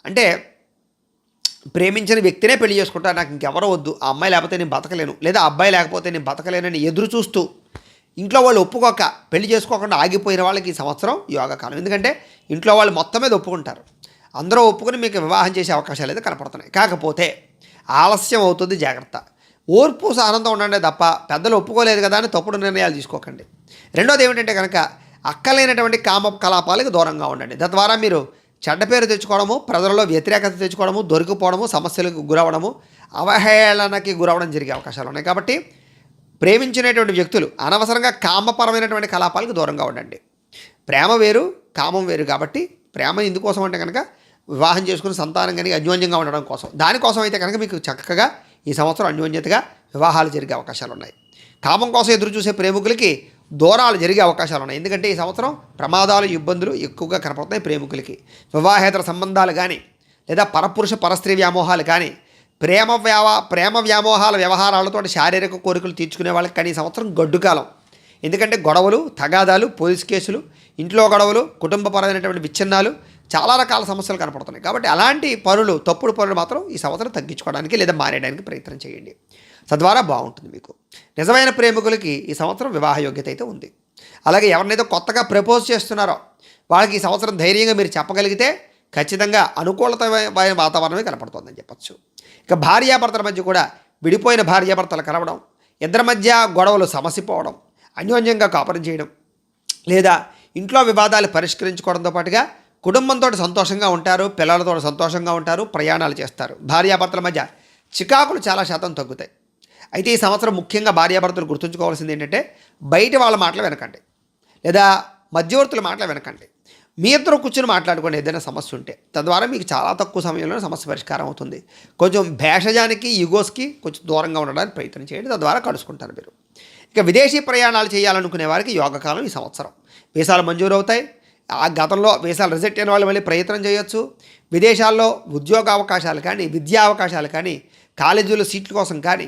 అంటే ప్రేమించిన వ్యక్తినే పెళ్లి చేసుకుంటా, నాకు ఇంకెవరో వద్దు, ఆ అమ్మాయి లేకపోతే నేను బతకలేను, లేదా ఆ అబ్బాయి లేకపోతే నేను బతకలేనని ఎదురు చూస్తూ ఇంట్లో వాళ్ళు ఒప్పుకోక పెళ్లి చేసుకోకుండా ఆగిపోయిన వాళ్ళకి ఈ సంవత్సరం యోగకాలం. ఎందుకంటే ఇంట్లో వాళ్ళు మొత్తం మీద ఒప్పుకుంటారు, అందరూ ఒప్పుకొని మీకు వివాహం చేసే అవకాశాలు అయితే కనపడుతున్నాయి. కాకపోతే ఆలస్యం అవుతుంది, జాగ్రత్త. ఓర్పు సహనంతో ఉండండి తప్ప పెద్దలు ఒప్పుకోలేదు కదా అని తప్పుడు నిర్ణయాలు తీసుకోకండి. రెండోది ఏమిటంటే కనుక అక్కలేనటువంటి కామ కలాపాలకు దూరంగా ఉండండి. తద్వారా మీరు చెడ్డ పేరు తెచ్చుకోవడము, ప్రజలలో వ్యతిరేకత తెచ్చుకోవడము, దొరికిపోవడము, సమస్యలకు గురవడము, అవహేళనకి గురవడం జరిగే అవకాశాలు ఉన్నాయి. కాబట్టి ప్రేమించినటువంటి వ్యక్తులు అనవసరంగా కామపరమైనటువంటి కలాపాలకు దూరంగా ఉండండి. ప్రేమ వేరు, కామం వేరు. కాబట్టి ప్రేమ ఎందుకోసం అంటే కనుక వివాహం చేసుకుని సంతానం కానీ అన్యోన్యంగా ఉండడం కోసం. దానికోసం అయితే కనుక మీకు చక్కగా ఈ సంవత్సరం అన్యోన్యతగా వివాహాలు జరిగే అవకాశాలు ఉన్నాయి. కామం కోసం ఎదురు చూసే ప్రేమికులకి దూరాలు జరిగే అవకాశాలు ఉన్నాయి. ఎందుకంటే ఈ సంవత్సరం ప్రమాదాలు, ఇబ్బందులు ఎక్కువగా కనపడుతున్నాయి ప్రేమికులకి. వివాహేతర సంబంధాలు కానీ లేదా పరపురుష పరస్త్రీ వ్యామోహాలు కానీ ప్రేమ వ్యామోహాల వ్యవహారాలతో శారీరక కోరికలు తీర్చుకునే వాళ్ళకి కానీ ఈ సంవత్సరం గడ్డు కాలం. ఎందుకంటే గొడవలు, తగాదాలు, పోలీస్ కేసులు, ఇంట్లో గొడవలు, కుటుంబపరమైనటువంటి విచ్ఛిన్నాలు, చాలా రకాల సమస్యలు కనపడుతున్నాయి. కాబట్టి అలాంటి పనులు, తప్పుడు పనులు మాత్రం ఈ సంవత్సరం తగ్గించుకోవడానికి లేదా మానేయడానికి ప్రయత్నం చేయండి. తద్వారా బాగుంటుంది మీకు. నిజమైన ప్రేమికులకి ఈ సంవత్సరం వివాహ యోగ్యత అయితే ఉంది. అలాగే ఎవరినైతే కొత్తగా ప్రపోజ్ చేస్తున్నారో వాళ్ళకి ఈ సంవత్సరం ధైర్యంగా మీరు చెప్పగలిగితే ఖచ్చితంగా అనుకూలతమైన వాతావరణమే కనపడుతుందని చెప్పచ్చు. ఇక భార్యాభర్తల మధ్య కూడా విడిపోయిన భార్యాభర్తలు కలవడం, ఇద్దరి మధ్య గొడవలు సమసిపోవడం, అన్యోన్యంగా కాపురం చేయడం, లేదా ఇంట్లో వివాదాలు పరిష్కరించుకోవడంతో పాటుగా కుటుంబంతో సంతోషంగా ఉంటారు, పిల్లలతో సంతోషంగా ఉంటారు, ప్రయాణాలు చేస్తారు. భార్యాభర్తల మధ్య చికాకులు చాలా శాతం తగ్గుతాయి. అయితే ఈ సంవత్సరం ముఖ్యంగా భార్యాభర్తలు గుర్తుంచుకోవాల్సింది ఏంటంటే బయట వాళ్ళ మాటలు వినకండి, లేదా మధ్యవర్తుల మాటలు వినకండి. మీ ఇద్దరు కూర్చొని మాట్లాడుకోండి ఏదైనా సమస్య ఉంటే. తద్వారా మీకు చాలా తక్కువ సమయంలో సమస్య పరిష్కారం అవుతుంది. కొంచెం భేషజానికి, ఈగోస్కి కొంచెం దూరంగా ఉండడానికి ప్రయత్నం చేయండి. తద్వారా కలుసుకుంటారు మీరు. ఇక విదేశీ ప్రయాణాలు చేయాలనుకునే వారికి యోగకాలం ఈ సంవత్సరం. వీసాలు మంజూరు అవుతాయి. ఆ గతంలో వీసాలు రిజెక్ట్ అయిన వాళ్ళు మళ్ళీ ప్రయత్నం చేయొచ్చు. విదేశాల్లో ఉద్యోగ అవకాశాలు కానీ, విద్యా అవకాశాలు కానీ, కాలేజీలో సీట్ల కోసం కానీ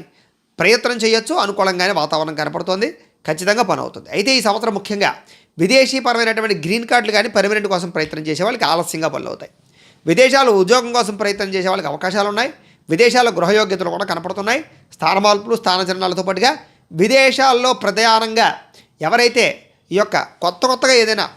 ప్రయత్నం చేయొచ్చు. అనుకూలంగానే వాతావరణం కనపడుతోంది. ఖచ్చితంగా పని అవుతుంది. అయితే ఈ సంవత్సరం ముఖ్యంగా విదేశీపరమైనటువంటి గ్రీన్ కార్డులు కానీ పర్మనెంట్ కోసం ప్రయత్నం చేసే వాళ్ళకి ఆలస్యంగా పనులు అవుతాయి. విదేశాలు ఉద్యోగం కోసం ప్రయత్నం చేసే వాళ్ళకి అవకాశాలు ఉన్నాయి. విదేశాల్లో గృహయోగ్యతలు కూడా కనపడుతున్నాయి. స్థాన మార్పులు, స్థానచలనాలతో పాటుగా విదేశాల్లో ప్రధానంగా ఎవరైతే ఈ యొక్క కొత్తగా ఏదైనా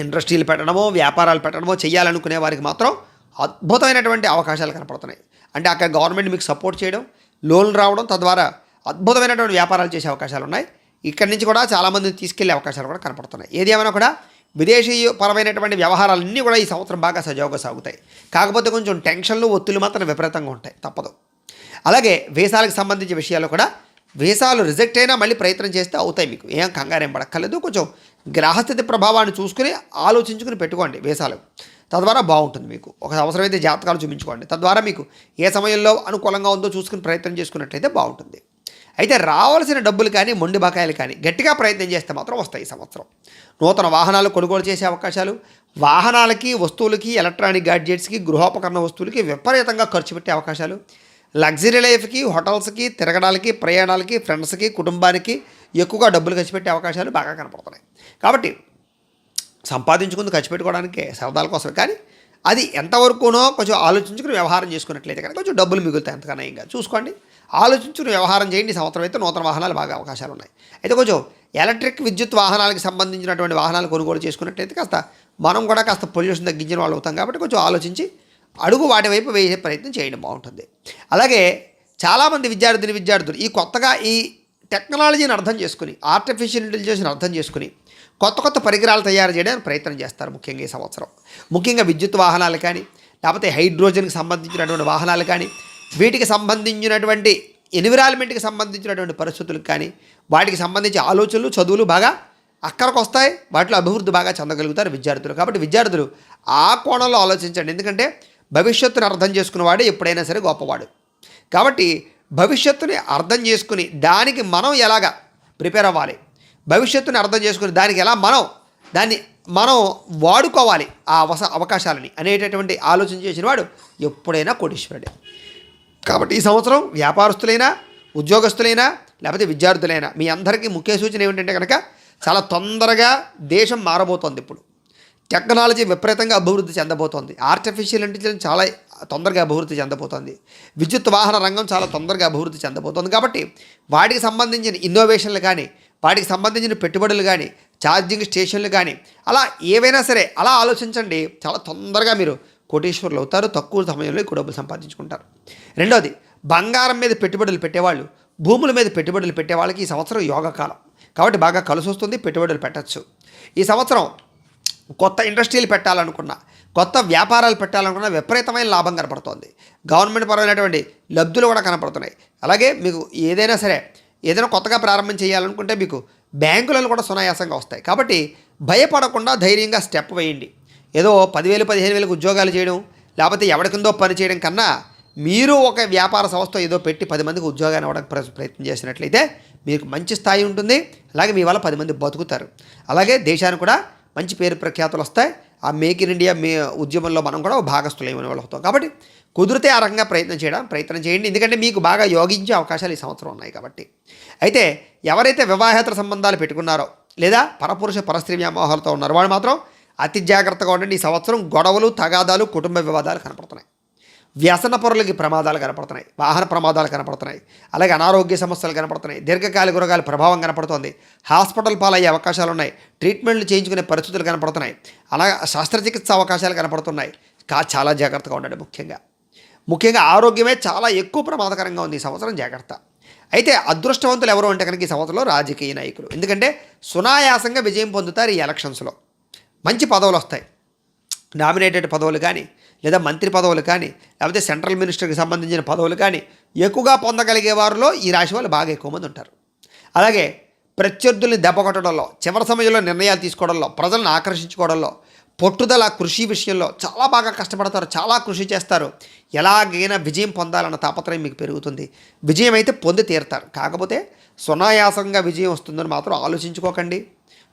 ఇండస్ట్రీలు పెట్టడమో, వ్యాపారాలు పెట్టడమో చేయాలనుకునే వారికి మాత్రం అద్భుతమైనటువంటి అవకాశాలు కనపడుతున్నాయి. అంటే అక్కడ గవర్నమెంట్ మీకు సపోర్ట్ చేయడం, లోన్లు రావడం, తద్వారా అద్భుతమైనటువంటి వ్యాపారాలు చేసే అవకాశాలు ఉన్నాయి. ఇక్కడి నుంచి కూడా చాలామందిని తీసుకెళ్లే అవకాశాలు కూడా కనపడుతున్నాయి. ఏది ఏమైనా కూడా విదేశీ పరమైనటువంటి వ్యవహారాలన్నీ కూడా ఈ సంవత్సరం బాగా సజావుగా సాగుతాయి. కాకపోతే కొంచెం టెన్షన్లు, ఒత్తిళ్లు మాత్రం విపరీతంగా ఉంటాయి, తప్పదు. అలాగే వీసాలకు సంబంధించిన విషయాల్లో కూడా వీసాలు రిజెక్ట్ అయినా మళ్ళీ ప్రయత్నం చేస్తే అవుతాయి. మీకు ఏం కంగారేం పడక్కర్లేదు. కొంచెం గ్రహస్థితి ప్రభావాన్ని చూసుకుని ఆలోచించుకుని పెట్టుకోండి వీసాలు. తద్వారా బాగుంటుంది మీకు. ఒక అవసరమైతే జాతకాలు చూపించుకోండి. తద్వారా మీకు ఏ సమయంలో అనుకూలంగా ఉందో చూసుకుని ప్రయత్నం చేసుకున్నట్లయితే బాగుంటుంది. అయితే రావాల్సిన డబ్బులు కానీ, మొండి బకాయిలు కానీ గట్టిగా ప్రయత్నం చేస్తే మాత్రం వస్తాయి ఈ సంవత్సరం. నూతన వాహనాలు కొనుగోలు చేసే అవకాశాలు, వాహనాలకి, వస్తువులకి, ఎలక్ట్రానిక్ గాడ్జెట్స్కి, గృహోపకరణ వస్తువులకి విపరీతంగా ఖర్చు పెట్టే అవకాశాలు, లగ్జరీ లైఫ్కి, హోటల్స్కి, తిరగడానికి, ప్రయాణాలకి, ఫ్రెండ్స్కి, కుటుంబానికి ఎక్కువగా డబ్బులు ఖర్చు పెట్టే అవకాశాలు బాగా కనపడుతున్నాయి. కాబట్టి సంపాదించుకుంది ఖర్చు పెట్టుకోవడానికే, సరదాల కోసం. కానీ అది ఎంతవరకునో కొంచెం ఆలోచించుకుని వ్యవహారం చేసుకున్నట్లయితే కనుక కొంచెం డబ్బులు మిగులుతాయి. ఎంతకన్నా ఇంకా చూసుకోండి, ఆలోచించుకుని వ్యవహారం చేయండి. ఈ సంవత్సరం అయితే నూతన వాహనాలు బాగా అవకాశాలు ఉన్నాయి. అయితే కొంచెం ఎలక్ట్రిక్ విద్యుత్ వాహనాలకు సంబంధించినటువంటి వాహనాలు కొనుగోలు చేసుకున్నట్లయితే కాస్త మనం కూడా కాస్త పొల్యూషన్ తగ్గించిన వాళ్ళు అవుతాం. కాబట్టి కొంచెం ఆలోచించి అడుగు వాటి వైపు వేసే ప్రయత్నం చేయడం బాగుంటుంది. అలాగే చాలామంది విద్యార్థులు ఈ కొత్తగా ఈ టెక్నాలజీని అర్థం చేసుకుని, ఆర్టిఫిషియల్ ఇంటెలిజెన్స్ని అర్థం చేసుకుని కొత్త పరికరాలు తయారు చేయడానికి ప్రయత్నం చేస్తారు. ముఖ్యంగా ఈ సంవత్సరం ముఖ్యంగా విద్యుత్ వాహనాలు కానీ, లేకపోతే హైడ్రోజన్కి సంబంధించినటువంటి వాహనాలు కానీ, వీటికి సంబంధించినటువంటి ఎన్విరాన్మెంట్కి సంబంధించినటువంటి పరిస్థితులకు కానీ, వాటికి సంబంధించి ఆలోచనలు, చదువులు బాగా అక్కడికి వస్తాయి. వాటిలో అభివృద్ధి బాగా చెందగలుగుతారు విద్యార్థులు. కాబట్టి విద్యార్థులు ఆ కోణంలో ఆలోచించండి. ఎందుకంటే భవిష్యత్తును అర్థం చేసుకున్నవాడే ఎప్పుడైనా సరే గొప్పవాడు. కాబట్టి భవిష్యత్తుని అర్థం చేసుకుని దానికి మనం ఎలాగా ప్రిపేర్ అవ్వాలి, భవిష్యత్తుని అర్థం చేసుకుని దానికి ఎలా దాన్ని మనం వాడుకోవాలి ఆ అవకాశాలని అనేటటువంటి ఆలోచన చేసిన వాడు ఎప్పుడైనా కోటీశ్వరుడే. కాబట్టి ఈ సంవత్సరం వ్యాపారస్తులైనా, ఉద్యోగస్తులైనా, లేకపోతే విద్యార్థులైనా మీ అందరికీ ముఖ్య సూచన ఏమిటంటే కనుక చాలా తొందరగా దేశం మారబోతోంది. ఇప్పుడు టెక్నాలజీ విపరీతంగా అభివృద్ధి చెందబోతోంది. ఆర్టిఫిషియల్ ఇంటెలిజెన్స్ చాలా తొందరగా అభివృద్ధి చెందబోతోంది. విద్యుత్ వాహన రంగం చాలా తొందరగా అభివృద్ధి చెందబోతోంది. కాబట్టి వాటికి సంబంధించిన ఇన్నోవేషన్లు కానీ, వాటికి సంబంధించిన పెట్టుబడులు కానీ, ఛార్జింగ్ స్టేషన్లు కానీ, అలా ఏవైనా సరే అలా ఆలోచించండి. చాలా తొందరగా మీరు కోటీశ్వరులు అవుతారు. తక్కువ సమయంలో ఎక్కువ డబ్బులు సంపాదించుకుంటారు. రెండోది, బంగారం మీద పెట్టుబడులు పెట్టేవాళ్ళు, భూముల మీద పెట్టుబడులు పెట్టే వాళ్ళకి ఈ సంవత్సరం యోగకాలం. కాబట్టి బాగా కలిసి వస్తుంది, పెట్టుబడులు పెట్టచ్చు. ఈ సంవత్సరం కొత్త ఇండస్ట్రీలు పెట్టాలనుకున్నా, కొత్త వ్యాపారాలు పెట్టాలనుకున్న విపరీతమైన లాభం కనపడుతోంది. గవర్నమెంట్ పరమైనటువంటి లబ్ధులు కూడా కనపడుతున్నాయి. అలాగే మీకు ఏదైనా సరే ఏదైనా కొత్తగా ప్రారంభం చేయాలనుకుంటే మీకు బ్యాంకులలో కూడా సునాయాసంగా వస్తాయి. కాబట్టి భయపడకుండా ధైర్యంగా స్టెప్ వేయండి. ఏదో 10,000 15,000 ఉద్యోగాలు చేయడం, లేకపోతే ఎవరికిందో పని చేయడం కన్నా మీరు ఒక వ్యాపార సంస్థ ఏదో పెట్టి 10 మందికి ఉద్యోగాన్ని ఇవ్వడానికి ప్రయత్నం చేసినట్లయితే మీకు మంచి స్థాయి ఉంటుంది. అలాగే మీ వల్ల 10 మంది బతుకుతారు. అలాగే దేశానికి కూడా మంచి పేరు ప్రఖ్యాతులు వస్తాయి. ఆ మేక్ ఇన్ ఇండియా ఉద్యమంలో మనం కూడా భాగస్థులైన వాళ్ళు అవుతాం. కాబట్టి కుదిరితే ఆ రకంగా ప్రయత్నం చేయండి. ఎందుకంటే మీకు బాగా యోగించే అవకాశాలు ఈ సంవత్సరం ఉన్నాయి కాబట్టి. అయితే ఎవరైతే వివాహేతర సంబంధాలు పెట్టుకున్నారో లేదా పరపురుష పరస్త్రీ వ్యామోహాలతో ఉన్నారో వాళ్ళు మాత్రం అతి జాగ్రత్తగా ఉండండి. ఈ సంవత్సరం గొడవలు, తగాదాలు, కుటుంబ వివాదాలు కనపడుతున్నాయి. వ్యసన పరులకి ప్రమాదాలు కనపడుతున్నాయి. వాహన ప్రమాదాలు కనపడుతున్నాయి. అలాగే అనారోగ్య సమస్యలు కనపడుతున్నాయి. దీర్ఘకాలిక రోగాల ప్రభావం కనపడుతోంది. హాస్పిటల్ పాలయ్యే అవకాశాలు ఉన్నాయి. ట్రీట్మెంట్లు చేయించుకునే పరిస్థితులు కనపడుతున్నాయి. అలాగే శస్త్రచికిత్స అవకాశాలు కనపడుతున్నాయి. చాలా జాగ్రత్తగా ఉండండి. ముఖ్యంగా ఆరోగ్యమే చాలా ఎక్కువ ప్రమాదకరంగా ఉంది ఈ సంవత్సరం. జాగ్రత్త. అయితే అదృష్టవంతులు ఎవరు అంటే కనుక ఈ సంవత్సరంలో రాజకీయ నాయకులు. ఎందుకంటే సునాయాసంగా విజయం పొందుతారు. ఈ ఎలక్షన్స్లో మంచి పదవులు వస్తాయి. నామినేటెడ్ పదవులు కానీ లేదా మంత్రి పదవులు కానీ లేకపోతే సెంట్రల్ మినిస్టర్కి సంబంధించిన పదవులు కానీ ఎక్కువగా పొందగలిగే వారిలో ఈ రాశి వాళ్ళు బాగా ఎక్కువ మంది ఉంటారు. అలాగే ప్రత్యర్థుల్ని దెబ్బకొట్టడంలో, చివరి సమయంలో నిర్ణయాలు తీసుకోవడంలో, ప్రజలను ఆకర్షించుకోవడంలో, పట్టుదల కృషి విషయంలో చాలా బాగా కష్టపడతారు. చాలా కృషి చేస్తారు. ఎలాగైనా విజయం పొందాలన్న తాపత్రయం మీకు పెరుగుతుంది. విజయం అయితే పొంది తీరుతారు. కాకపోతే సునాయాసంగా విజయం వస్తుందని మాత్రం ఆలోచించుకోకండి.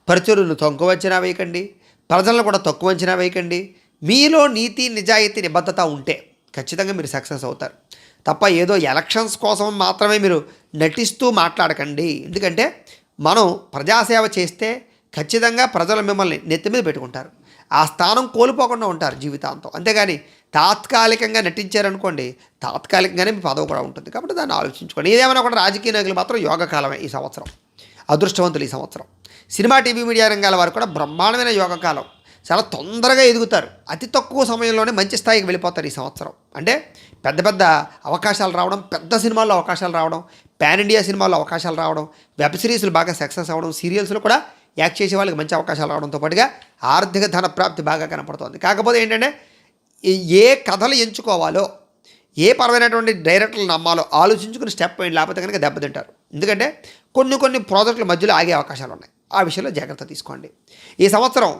ప్రత్యర్థులను తక్కువ అంచనా వేయకండి. ప్రజలను కూడా తక్కువ అంచనా వేయకండి. మీలో నీతి, నిజాయితీ, నిబద్ధత ఉంటే ఖచ్చితంగా మీరు సక్సెస్ అవుతారు. తప్ప ఏదో ఎలక్షన్స్ కోసం మాత్రమే మీరు నటిస్తూ మాట్లాడకండి. ఎందుకంటే మనం ప్రజాసేవ చేస్తే ఖచ్చితంగా ప్రజలు మిమ్మల్ని నెత్తి మీద పెట్టుకుంటారు. ఆ స్థానం కోల్పోకుండా ఉంటారు జీవితాంతం. అంతేగాని తాత్కాలికంగా నటించారనుకోండి, తాత్కాలికంగానే మీ పదవి కూడా ఉంటుంది. కాబట్టి దాన్ని ఆలోచించుకోండి. ఏదేమైనా కూడా రాజకీయ నాయకులు మాత్రం యోగకాలమే ఈ సంవత్సరం. అదృష్టవంతులు ఈ సంవత్సరం. సినిమా, టీవీ, మీడియా రంగాల వారు కూడా బ్రహ్మాండమైన యోగకాలం. చాలా తొందరగా ఎదుగుతారు. అతి తక్కువ సమయంలోనే మంచి స్థాయికి వెళ్ళిపోతారు ఈ సంవత్సరం. అంటే పెద్ద పెద్ద అవకాశాలు రావడం, పెద్ద సినిమాల్లో అవకాశాలు రావడం, పాన్ ఇండియా సినిమాల్లో అవకాశాలు రావడం, వెబ్ సిరీస్లు బాగా సక్సెస్ అవ్వడం, సీరియల్స్లో కూడా యాక్ట్ చేసే వాళ్ళకి మంచి అవకాశాలు రావడంతో పాటుగా ఆర్థిక ధన ప్రాప్తి బాగా కనపడుతుంది. కాకపోతే ఏంటంటే ఏ కథలు ఎంచుకోవాలో, ఏ పరమైనటువంటి డైరెక్టర్లు నమ్మాలో ఆలోచించుకుని స్టెప్ వేయండి. లేకపోతే కనుక దెబ్బతింటారు. ఎందుకంటే కొన్ని ప్రాజెక్టుల మధ్యలో ఆగే అవకాశాలు ఉన్నాయి. ఆ విషయంలో జాగ్రత్త తీసుకోండి. ఈ సంవత్సరం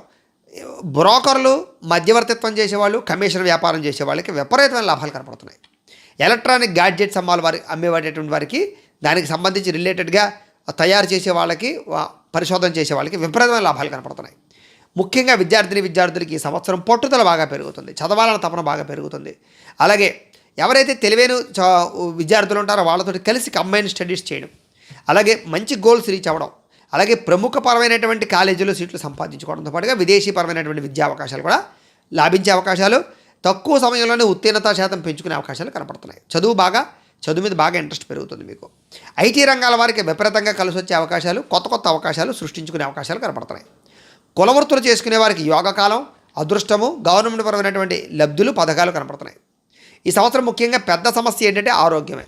బ్రోకర్లు, మధ్యవర్తిత్వం చేసేవాళ్ళు, కమిషన్ వ్యాపారం చేసే వాళ్ళకి విపరీతమైన లాభాలు కనపడుతున్నాయి. ఎలక్ట్రానిక్ గ్యాడ్జెట్స్ అమ్మేవాడేటువంటి వారికి, దానికి సంబంధించి రిలేటెడ్గా తయారు చేసే వాళ్ళకి, పరిశోధన చేసే వాళ్ళకి విపరీతమైన లాభాలు కనపడుతున్నాయి. ముఖ్యంగా విద్యార్థులకి ఈ సంవత్సరం పట్టుదల బాగా పెరుగుతుంది. చదవాలన్న తపన బాగా పెరుగుతుంది. అలాగే ఎవరైతే తెలివైన విద్యార్థులు ఉంటారో వాళ్ళతో కలిసి కంబైన్ స్టడీస్ చేయడం, అలాగే మంచి గోల్స్ రీచ్ అవ్వడం, అలాగే ప్రముఖపరమైనటువంటి కాలేజీలో సీట్లు సంపాదించుకోవడంతో పాటుగా విదేశీపరమైనటువంటి విద్యా అవకాశాలు కూడా లాభించే అవకాశాలు, తక్కువ సమయంలోనే ఉత్తీర్ణత శాతం పెంచుకునే అవకాశాలు కనపడుతున్నాయి. చదువు మీద బాగా ఇంట్రెస్ట్ పెరుగుతుంది మీకు. ఐటీ రంగాల వారికి విపరీతంగా కలిసి వచ్చే అవకాశాలు, కొత్త అవకాశాలు సృష్టించుకునే అవకాశాలు కనపడుతున్నాయి. కులవృత్తులు చేసుకునే వారికి యోగకాలం, అదృష్టము, గవర్నమెంట్ పరమైనటువంటి లబ్ధులు, పథకాలు కనపడుతున్నాయి. ఈ సంవత్సరం ముఖ్యంగా పెద్ద సమస్య ఏంటంటే ఆరోగ్యమే.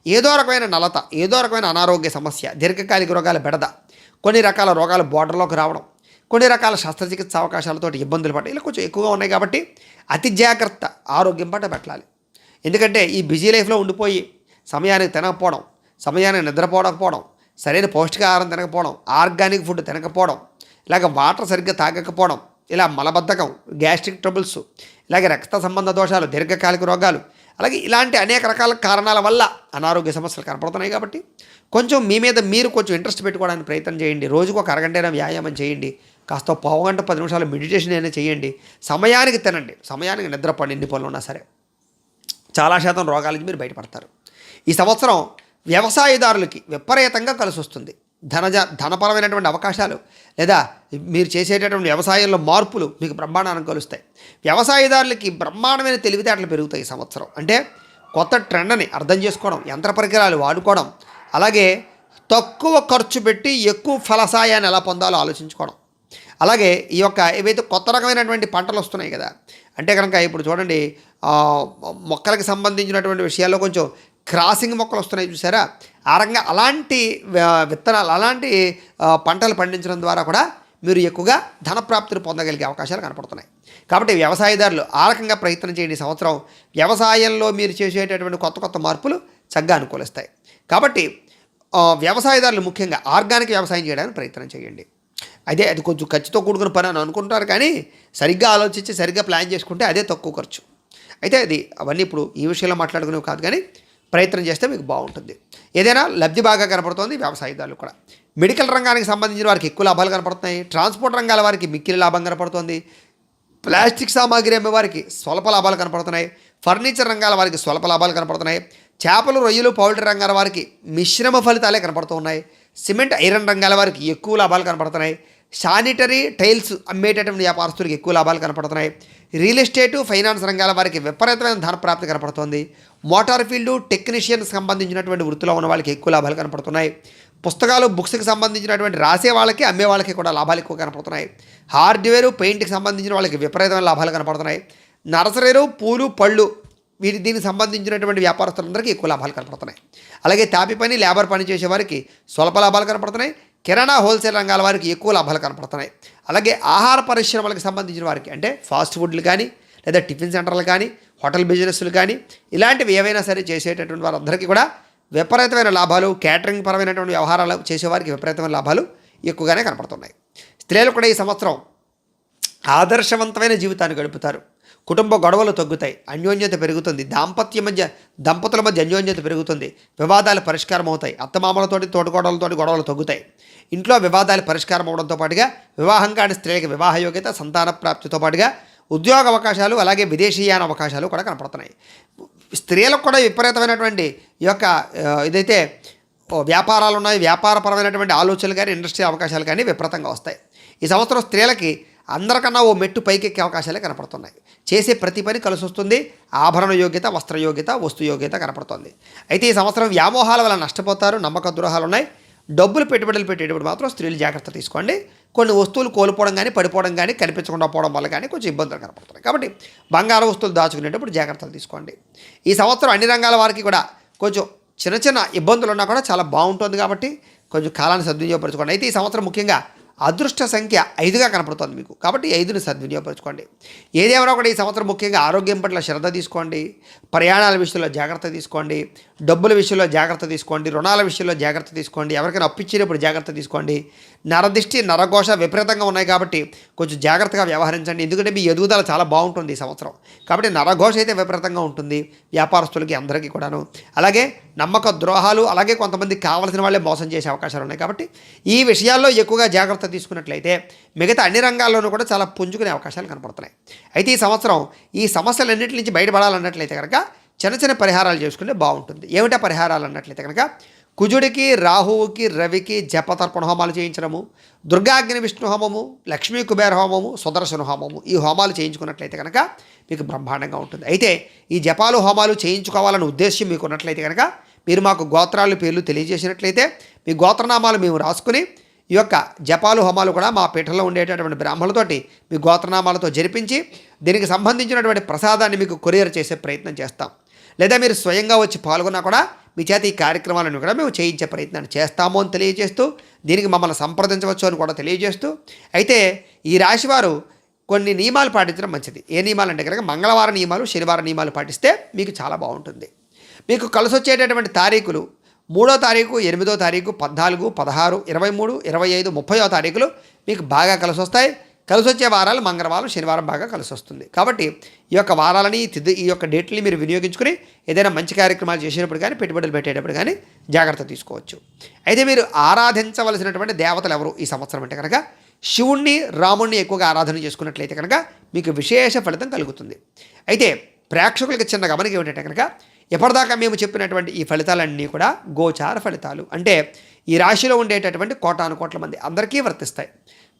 ఏదో రకమైన నలత, ఏదో రకమైన అనారోగ్య సమస్య, దీర్ఘకాలిక రోగాల బెడద, కొన్ని రకాల రోగాలు బోర్డర్లోకి రావడం, కొన్ని రకాల శస్త్రచికిత్స అవకాశాలతో ఇబ్బందులు పడ్డాయి. ఇలా కొంచెం ఎక్కువగా ఉన్నాయి. కాబట్టి అతి జాగ్రత్త, ఆరోగ్యం పట్ల పెట్టాలి. ఎందుకంటే ఈ బిజీ లైఫ్లో ఉండిపోయి సమయానికి తినకపోవడం, సమయానికి నిద్రపోవడం, సరైన పౌష్టికాహారం తినకపోవడం, ఆర్గానిక్ ఫుడ్ తినకపోవడం, ఇలాగ వాటర్ సరిగ్గా తాగకపోవడం, ఇలా మలబద్ధకం, గ్యాస్ట్రిక్ ట్రబుల్స్, ఇలాగే రక్త సంబంధ దోషాలు, దీర్ఘకాలిక రోగాలు, అలాగే ఇలాంటి అనేక రకాల కారణాల వల్ల అనారోగ్య సమస్యలు కనపడుతున్నాయి. కాబట్టి కొంచెం మీ మీద మీరు కొంచెం ఇంట్రెస్ట్ పెట్టుకోవడానికి ప్రయత్నం చేయండి. రోజుకు ఒక అరగంట వ్యాయామం చేయండి. కాస్త పావుగంట 10 నిమిషాలు మెడిటేషన్ అయినా చేయండి. సమయానికి తినండి, సమయానికి నిద్రపండి. ఎన్ని పనులు ఉన్నా సరే చాలా శాతం రోగాల నుంచి మీరు బయటపడతారు. ఈ సంవత్సరం వ్యవసాయదారులకి విపరీతంగా కలిసి వస్తుంది. ధనపరమైనటువంటి అవకాశాలు లేదా మీరు చేసేటటువంటి వ్యవసాయంలో మార్పులు మీకు బ్రహ్మాండాన్ని కలుస్తాయి. వ్యవసాయదారులకి బ్రహ్మాండమైన తెలివితేటలు పెరుగుతాయి ఈ సంవత్సరం. అంటే కొత్త ట్రెండ్ని అర్థం చేసుకోవడం, యంత్ర పరికరాలు వాడుకోవడం, అలాగే తక్కువ ఖర్చు పెట్టి ఎక్కువ ఫలసాయాన్ని ఎలా పొందాలో ఆలోచించుకోవడం, అలాగే ఈ యొక్క ఏవైతే కొత్త రకమైనటువంటి పంటలు వస్తున్నాయి కదా, అంటే కనుక ఇప్పుడు చూడండి మొక్కలకు సంబంధించినటువంటి విషయాల్లో కొంచెం క్రాసింగ్ మొక్కలు వస్తున్నాయి చూసారా, ఆ రకంగా అలాంటి విత్తనాలు, అలాంటి పంటలు పండించడం ద్వారా కూడా మీరు ఎక్కువగా ధనప్రాప్తిని పొందగలిగే అవకాశాలు కనపడుతున్నాయి. కాబట్టి వ్యవసాయదారులు ఆ రకంగా ప్రయత్నం చేయండి. ఈ సంవత్సరం వ్యవసాయంలో మీరు చేసేటటువంటి కొత్త కొత్త మార్పులు చక్కగా అనుకూలిస్తాయి. కాబట్టి వ్యవసాయదారులు ముఖ్యంగా ఆర్గానిక్ వ్యవసాయం చేయడానికి ప్రయత్నం చేయండి. అదే అది కొంచెం ఖర్చుతో కూడుకున్న పని అని అనుకుంటారు, కానీ సరిగ్గా ఆలోచించి సరిగ్గా ప్లాన్ చేసుకుంటే అదే తక్కువ ఖర్చు. అయితే అది అవన్నీ ఇప్పుడు ఈ విషయంలో మాట్లాడుకునేవి కాదు, కానీ ప్రయత్నం చేస్తే మీకు బాగుంటుంది. ఏదైనా లబ్ధి బాగా కనపడుతుంది వ్యవసాయదారులు కూడా. మెడికల్ రంగానికి సంబంధించిన వారికి ఎక్కువ లాభాలు కనపడుతున్నాయి. ట్రాన్స్పోర్ట్ రంగాల వారికి మిక్కిలి లాభం కనపడుతుంది. ప్లాస్టిక్ సామాగ్రి అమ్మే వారికి స్వల్ప లాభాలు కనపడుతున్నాయి. ఫర్నిచర్ రంగాల వారికి స్వల్ప లాభాలు కనపడుతున్నాయి. చేపలు, రొయ్యలు, పౌల్ట్రీ రంగాల వారికి మిశ్రమ ఫలితాలే కనపడుతూ ఉన్నాయి. సిమెంట్, ఐరన్ రంగాల వారికి ఎక్కువ లాభాలు కనపడుతున్నాయి. శానిటరీ టైల్స్ అమ్మేటటువంటి వ్యాపారస్తులకు ఎక్కువ లాభాలు కనపడుతున్నాయి. రియల్ ఎస్టేటు, ఫైనాన్స్ రంగాల వారికి విపరీతమైన ధన ప్రాప్తి కనపడుతుంది. మోటార్ ఫీల్డు, టెక్నీషియన్స్ సంబంధించినటువంటి వృత్తిలో ఉన్న వాళ్ళకి ఎక్కువ లాభాలు కనపడుతున్నాయి. పుస్తకాలు, బుక్స్కి సంబంధించినటువంటి రాసే వాళ్ళకి, అమ్మే వాళ్ళకి కూడా లాభాలు ఎక్కువ కనపడుతున్నాయి. హార్డ్వేరు, పెయింట్కి సంబంధించిన వాళ్ళకి విపరీతమైన లాభాలు కనపడుతున్నాయి. నర్సరీలు, పూలు, పళ్ళు దీనికి సంబంధించినటువంటి వ్యాపారస్తులందరికీ ఎక్కువ లాభాలు కనపడుతున్నాయి. అలాగే తాపి పని, లేబర్ పని చేసే వారికి స్వల్ప లాభాలు కనపడుతున్నాయి. కిరాణా, హోల్సేల్ రంగాల వారికి ఎక్కువ లాభాలు కనపడుతున్నాయి. అలాగే ఆహార పరిశ్రమలకు సంబంధించిన వారికి అంటే ఫాస్ట్ ఫుడ్లు కానీ, లేదా టిఫిన్ సెంటర్లు కానీ, హోటల్ బిజినెస్లు కానీ, ఇలాంటివి ఏవైనా సరే చేసేటటువంటి వారందరికీ కూడా విపరీతమైన లాభాలు, క్యాటరింగ్ పరమైనటువంటి వ్యవహారాలు చేసేవారికి విపరీతమైన లాభాలు ఎక్కువగానే కనపడుతున్నాయి. స్త్రీలు కూడా ఈ సంవత్సరం ఆదర్శవంతమైన జీవితాన్ని గడుపుతారు. కుటుంబ గొడవలు తగ్గుతాయి. అన్యోన్యత పెరుగుతుంది. దంపతుల మధ్య అన్యోన్యత పెరుగుతుంది. వివాదాలు పరిష్కారం అవుతాయి. అత్తమామలతోటి, తోటికోడలతోటి గొడవలు తగ్గుతాయి. ఇంట్లో వివాదాలు పరిష్కారం అవడంతో పాటుగా వివాహం కాని స్త్రీలకు వివాహ యోగ్యత, సంతాన ప్రాప్తితో పాటుగా ఉద్యోగ అవకాశాలు, అలాగే విదేశీయాన అవకాశాలు కూడా కనపడుతున్నాయి. స్త్రీలకు కూడా విపరీతమైనటువంటి ఈ యొక్క ఏదైతే వ్యాపారాలు ఉన్నాయి, వ్యాపారపరమైనటువంటి ఆలోచనలు కానీ, ఇండస్ట్రీ అవకాశాలు కానీ విపరీతంగా వస్తాయి. ఈ సంవత్సరం స్త్రీలకి అందరికన్నా ఓ మెట్టు పైకెక్కే అవకాశాలే కనపడుతున్నాయి. చేసే ప్రతి పని కలిసి వస్తుంది. ఆభరణ యోగ్యత, వస్త్ర యోగ్యత, వస్తు యోగ్యత కనపడుతుంది. అయితే ఈ సంవత్సరం వ్యామోహాల వల్ల నష్టపోతారు. నమ్మక ద్రోహాలు ఉన్నాయి. డబ్బులు పెట్టుబడులు పెట్టేటప్పుడు మాత్రం స్త్రీలు జాగ్రత్త తీసుకోండి. కొన్ని వస్తువులు కోల్పోవడం కానీ, పడిపోవడం కానీ, కనిపించకుండా పోవడం వల్ల కానీ కొంచెం ఇబ్బందులు కనపడుతున్నాయి. కాబట్టి బంగారు వస్తువులు దాచుకునేటప్పుడు జాగ్రత్తలు తీసుకోండి. ఈ సంవత్సరం అన్ని రంగాల వారికి కూడా కొంచెం చిన్న చిన్న ఇబ్బందులు ఉన్నా కూడా చాలా బాగుంటుంది. కాబట్టి కొంచెం కాలాన్ని సద్వినియోగపరచుకోండి. అయితే ఈ సంవత్సరం ముఖ్యంగా అదృష్ట సంఖ్య 5గా కనపడుతుంది మీకు. కాబట్టి 5ని సద్వినియోగపరచుకోండి. ఏదేమైనా కూడా ఈ సంవత్సరం ముఖ్యంగా ఆరోగ్యం పట్ల శ్రద్ధ తీసుకోండి. ప్రయాణాల విషయంలో జాగ్రత్త తీసుకోండి. డబ్బుల విషయంలో జాగ్రత్త తీసుకోండి. రుణాల విషయంలో జాగ్రత్త తీసుకోండి. ఎవరికైనా అప్పిచ్చినప్పుడు జాగ్రత్త తీసుకోండి. నరదిష్టి, నరఘోష విపరీతంగా ఉన్నాయి కాబట్టి కొంచెం జాగ్రత్తగా వ్యవహరించండి. ఎందుకంటే మీ ఎదుగుదల చాలా బాగుంటుంది ఈ సంవత్సరం. కాబట్టి నరఘోష అయితే విపరీతంగా ఉంటుంది వ్యాపారస్తులకి, అందరికీ కూడాను. అలాగే నమ్మక ద్రోహాలు, అలాగే కొంతమంది కావాల్సిన వాళ్ళే మోసం చేసే అవకాశాలు ఉన్నాయి. కాబట్టి ఈ విషయాల్లో ఎక్కువగా జాగ్రత్త తీసుకున్నట్లయితే మిగతా అన్ని రంగాల్లోనూ కూడా చాలా పుంజుకునే అవకాశాలు కనపడుతున్నాయి. అయితే ఈ సంవత్సరం ఈ సమస్యలన్నింటి నుంచి బయటపడాలన్నట్లయితే కనుక చిన్న చిన్న పరిహారాలు చేసుకుంటే బాగుంటుంది. ఏమిటా పరిహారాలు అన్నట్లయితే కనుక కుజుడికి, రాహువుకి, రవికి జపతర్పణ హోమాలు చేయించడము, దుర్గాగ్ని విష్ణు హోమము, లక్ష్మీ కుబేర హోమము, సుదర్శన హోమము, ఈ హోమాలు చేయించుకున్నట్లయితే కనుక మీకు బ్రహ్మాండంగా ఉంటుంది. అయితే ఈ జపాలు, హోమాలు చేయించుకోవాలనే ఉద్దేశం మీకు ఉన్నట్లయితే కనుక మీరు మాకు గోత్రాలు, పేర్లు తెలియజేసినట్లయితే మీ గోత్రనామాలు మేము రాసుకుని ఈ యొక్క జపాలు, హోమాలు కూడా మా పీఠంలో ఉండేటటువంటి బ్రాహ్మణులతోటి మీ గోత్రనామాలతో జరిపించి దీనికి సంబంధించినటువంటి ప్రసాదాన్ని మీకు కొరియర్ చేసే ప్రయత్నం చేస్తాం. లేదా మీరు స్వయంగా వచ్చి పాల్గొన్నా కూడా మీ చేత ఈ కార్యక్రమాలను కూడా మేము చేయించే ప్రయత్నాన్ని చేస్తాము అని తెలియజేస్తూ, దీనికి మమ్మల్ని సంప్రదించవచ్చు అని కూడా తెలియజేస్తూ, అయితే ఈ రాశివారు కొన్ని నియమాలు పాటించడం మంచిది. ఏ నియమాలు అంటే కనుక మంగళవార నియమాలు, శనివార నియమాలు పాటిస్తే మీకు చాలా బాగుంటుంది. మీకు కలిసి వచ్చేటటువంటి తారీఖులు 3వ తారీఖు, 8వ తారీఖు, 14, 16, 23, 25, 30వ తారీఖులు మీకు బాగా కలిసి వస్తాయి. కలిసి వచ్చే వారాలు మంగళవారం, శనివారం బాగా కలిసి వస్తుంది. కాబట్టి ఈ యొక్క వారాలని, ఈ యొక్క డేట్ని మీరు వినియోగించుకుని ఏదైనా మంచి కార్యక్రమాలు చేసేటప్పుడు కానీ, పెట్టుబడులు పెట్టేటప్పుడు కానీ జాగ్రత్త తీసుకోవచ్చు. అయితే మీరు ఆరాధించవలసినటువంటి దేవతలు ఎవరు ఈ సంవత్సరం అంటే కనుక శివుణ్ణి, రాముణ్ణి ఎక్కువగా ఆరాధన చేసుకున్నట్లయితే కనుక మీకు విశేష ఫలితం కలుగుతుంది. అయితే ప్రేక్షకులకి చిన్న గమనిక ఏమిటంటే కనుక ఎప్పటిదాకా మేము చెప్పినటువంటి ఈ ఫలితాలన్నీ కూడా గోచార ఫలితాలు. అంటే ఈ రాశిలో ఉండేటటువంటి కోటాను కోట్ల మంది అందరికీ వర్తిస్తాయి.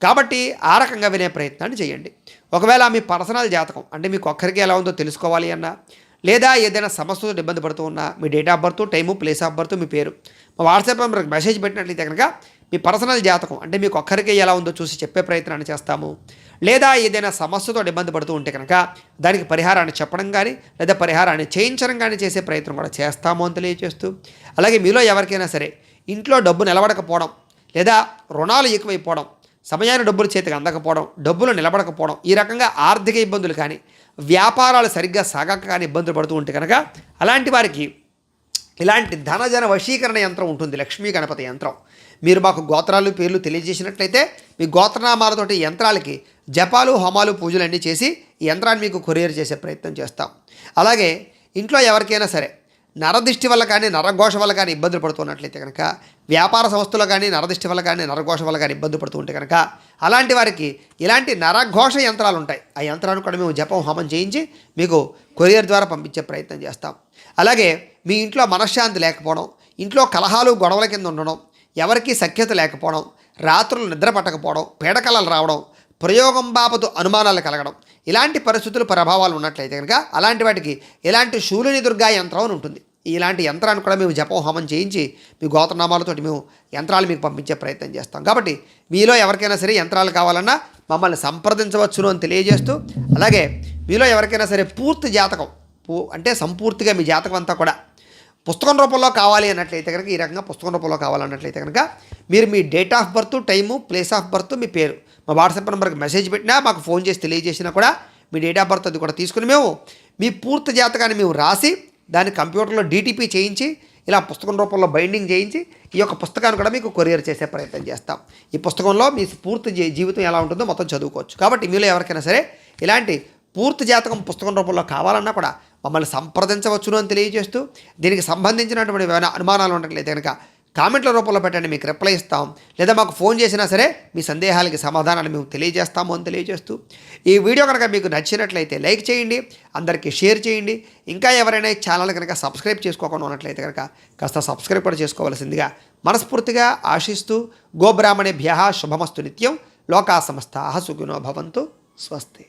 కాబట్టి ఆ రకంగా వినే ప్రయత్నాన్ని చేయండి. ఒకవేళ మీ పర్సనల్ జాతకం అంటే మీకు ఒక్కరికి ఎలా ఉందో తెలుసుకోవాలి అన్నా, లేదా ఏదైనా సమస్యతో ఇబ్బంది పడుతూ ఉన్నా మీ date of birth, time, place of birth, మీ పేరు మా వాట్సాప్ నెంబర్కి మెసేజ్ పెట్టినట్లయితే కనుక మీ పర్సనల్ జాతకం అంటే మీకు ఒక్కరికి ఎలా ఉందో చూసి చెప్పే ప్రయత్నాన్ని చేస్తాము. లేదా ఏదైనా సమస్యతో ఇబ్బంది పడుతూ ఉంటే కనుక దానికి పరిహారాన్ని చెప్పడం కానీ, లేదా పరిహారాన్ని చేయించడం కానీ చేసే ప్రయత్నం కూడా చేస్తాము అని తెలియజేస్తూ, అలాగే మీలో ఎవరికైనా సరే ఇంట్లో డబ్బు నిలబడకపోవడం, లేదా రుణాలు ఎక్కువైపోవడం, సమయాన్ని డబ్బులు చేతికి అందకపోవడం, డబ్బులు నిలబడకపోవడం, ఈ రకంగా ఆర్థిక ఇబ్బందులు కానీ, వ్యాపారాలు సరిగ్గా సాగక కానీ ఇబ్బందులు పడుతూ ఉంటే కనుక అలాంటి వారికి ఇలాంటి ధనజన వశీకరణ యంత్రం ఉంటుంది, లక్ష్మీ గణపతి యంత్రం. మీరు మాకు గోత్రాలు పేర్లు తెలియజేసినట్లయితే మీ గోత్రనామాలతోటి యంత్రాలకి జపాలు హోమాలు పూజలు అన్నీ చేసి ఈ యంత్రాన్ని మీకు కొరియర్ చేసే ప్రయత్నం చేస్తాం. అలాగే ఇంట్లో ఎవరికైనా సరే నరదిష్టి వల్ల కానీ నరఘోష వల్ల కానీ ఇబ్బందులు పడుతున్నట్లయితే కనుక, వ్యాపార సంస్థలు కానీ నరదిష్టి వల్ల కానీ నరఘోష వల్ల కానీ ఇబ్బంది పడుతూ ఉంటే కనుక అలాంటి వారికి ఇలాంటి నరఘోష యంత్రాలు ఉంటాయి. ఆ యంత్రాన్ని కూడా మేము జపం హోమం చేయించి మీకు కొరియర్ ద్వారా పంపించే ప్రయత్నం చేస్తాం. అలాగే మీ ఇంట్లో మనశ్శాంతి లేకపోవడం, ఇంట్లో కలహాలు గొడవల కింద ఉండడం, ఎవరికీ సఖ్యత లేకపోవడం, రాత్రులు నిద్ర పట్టకపోవడం, పీడకలలు రావడం, ప్రయోగం బాపతు అనుమానాలు కలగడం, ఇలాంటి పరిస్థితులు ప్రభావాలు ఉన్నట్లయితే కనుక అలాంటి వాటికి ఇలాంటి శూలిని దుర్గా యంత్రం అని ఉంటుంది. ఇలాంటి యంత్రాన్ని కూడా మేము జపం హోమం చేయించి మీ గోత్రనామాలతోటి మేము యంత్రాలు మీకు పంపించే ప్రయత్నం చేస్తాం. కాబట్టి మీలో ఎవరికైనా సరే యంత్రాలు కావాలన్నా మమ్మల్ని సంప్రదించవచ్చును అని తెలియజేస్తూ, అలాగే మీలో ఎవరికైనా సరే పూర్తి జాతకం అంటే సంపూర్తిగా మీ జాతకం అంతా కూడా పుస్తకం రూపంలో కావాలి అన్నట్లయితే కనుక, ఈ రకంగా పుస్తకం రూపంలో కావాలన్నట్లయితే కనుక మీరు మీ date of birth, time, place of birth, మీ పేరు మా వాట్సాప్ నెంబర్కి మెసేజ్ పెట్టినా, మాకు ఫోన్ చేసి తెలియజేసినా కూడా మీ డేట్ ఆఫ్ బర్త్ అది కూడా తీసుకుని మేము మీ పూర్తి జాతకాన్ని మేము రాసి దాన్ని కంప్యూటర్లో డీటీపీ చేయించి ఇలా పుస్తకం రూపంలో బైండింగ్ చేయించి ఈ యొక్క పుస్తకాన్ని కూడా మీకు కొరియర్ చేసే ప్రయత్నం చేస్తాం. ఈ పుస్తకంలో మీ పూర్తి జీవితం ఎలా ఉంటుందో మొత్తం చదువుకోవచ్చు. కాబట్టి మీలో ఎవరికైనా సరే ఇలాంటి పూర్తి జాతకం పుస్తకం రూపంలో కావాలన్నా కూడా మమ్మల్ని సంప్రదించవచ్చును అని తెలియజేస్తూ, దీనికి సంబంధించినటువంటి ఏమైనా అనుమానాలు ఉన్నట్లయితే కనుక కామెంట్ల రూపంలో పెట్టండి, మీకు రిప్లై ఇస్తాం. లేదా మాకు ఫోన్ చేసినా సరే మీ సందేహాలకి సమాధానాలు మేము తెలియజేస్తాము అని తెలియజేస్తూ, ఈ వీడియో కనుక మీకు నచ్చినట్లయితే లైక్ చేయండి, అందరికీ షేర్ చేయండి. ఇంకా ఎవరైనా ఈ ఛానల్ కనుక సబ్స్క్రైబ్ చేసుకోకుండా ఉన్నట్లయితే కనుక కాస్త సబ్స్క్రైబ్ కూడా చేసుకోవాల్సిందిగా మనస్ఫూర్తిగా ఆశిస్తూ, గోబ్రాహ్మణేభ్యః శుభమస్తు నిత్యం, లోకా సమస్తాః సుఖినో భవంతు, స్వస్తి.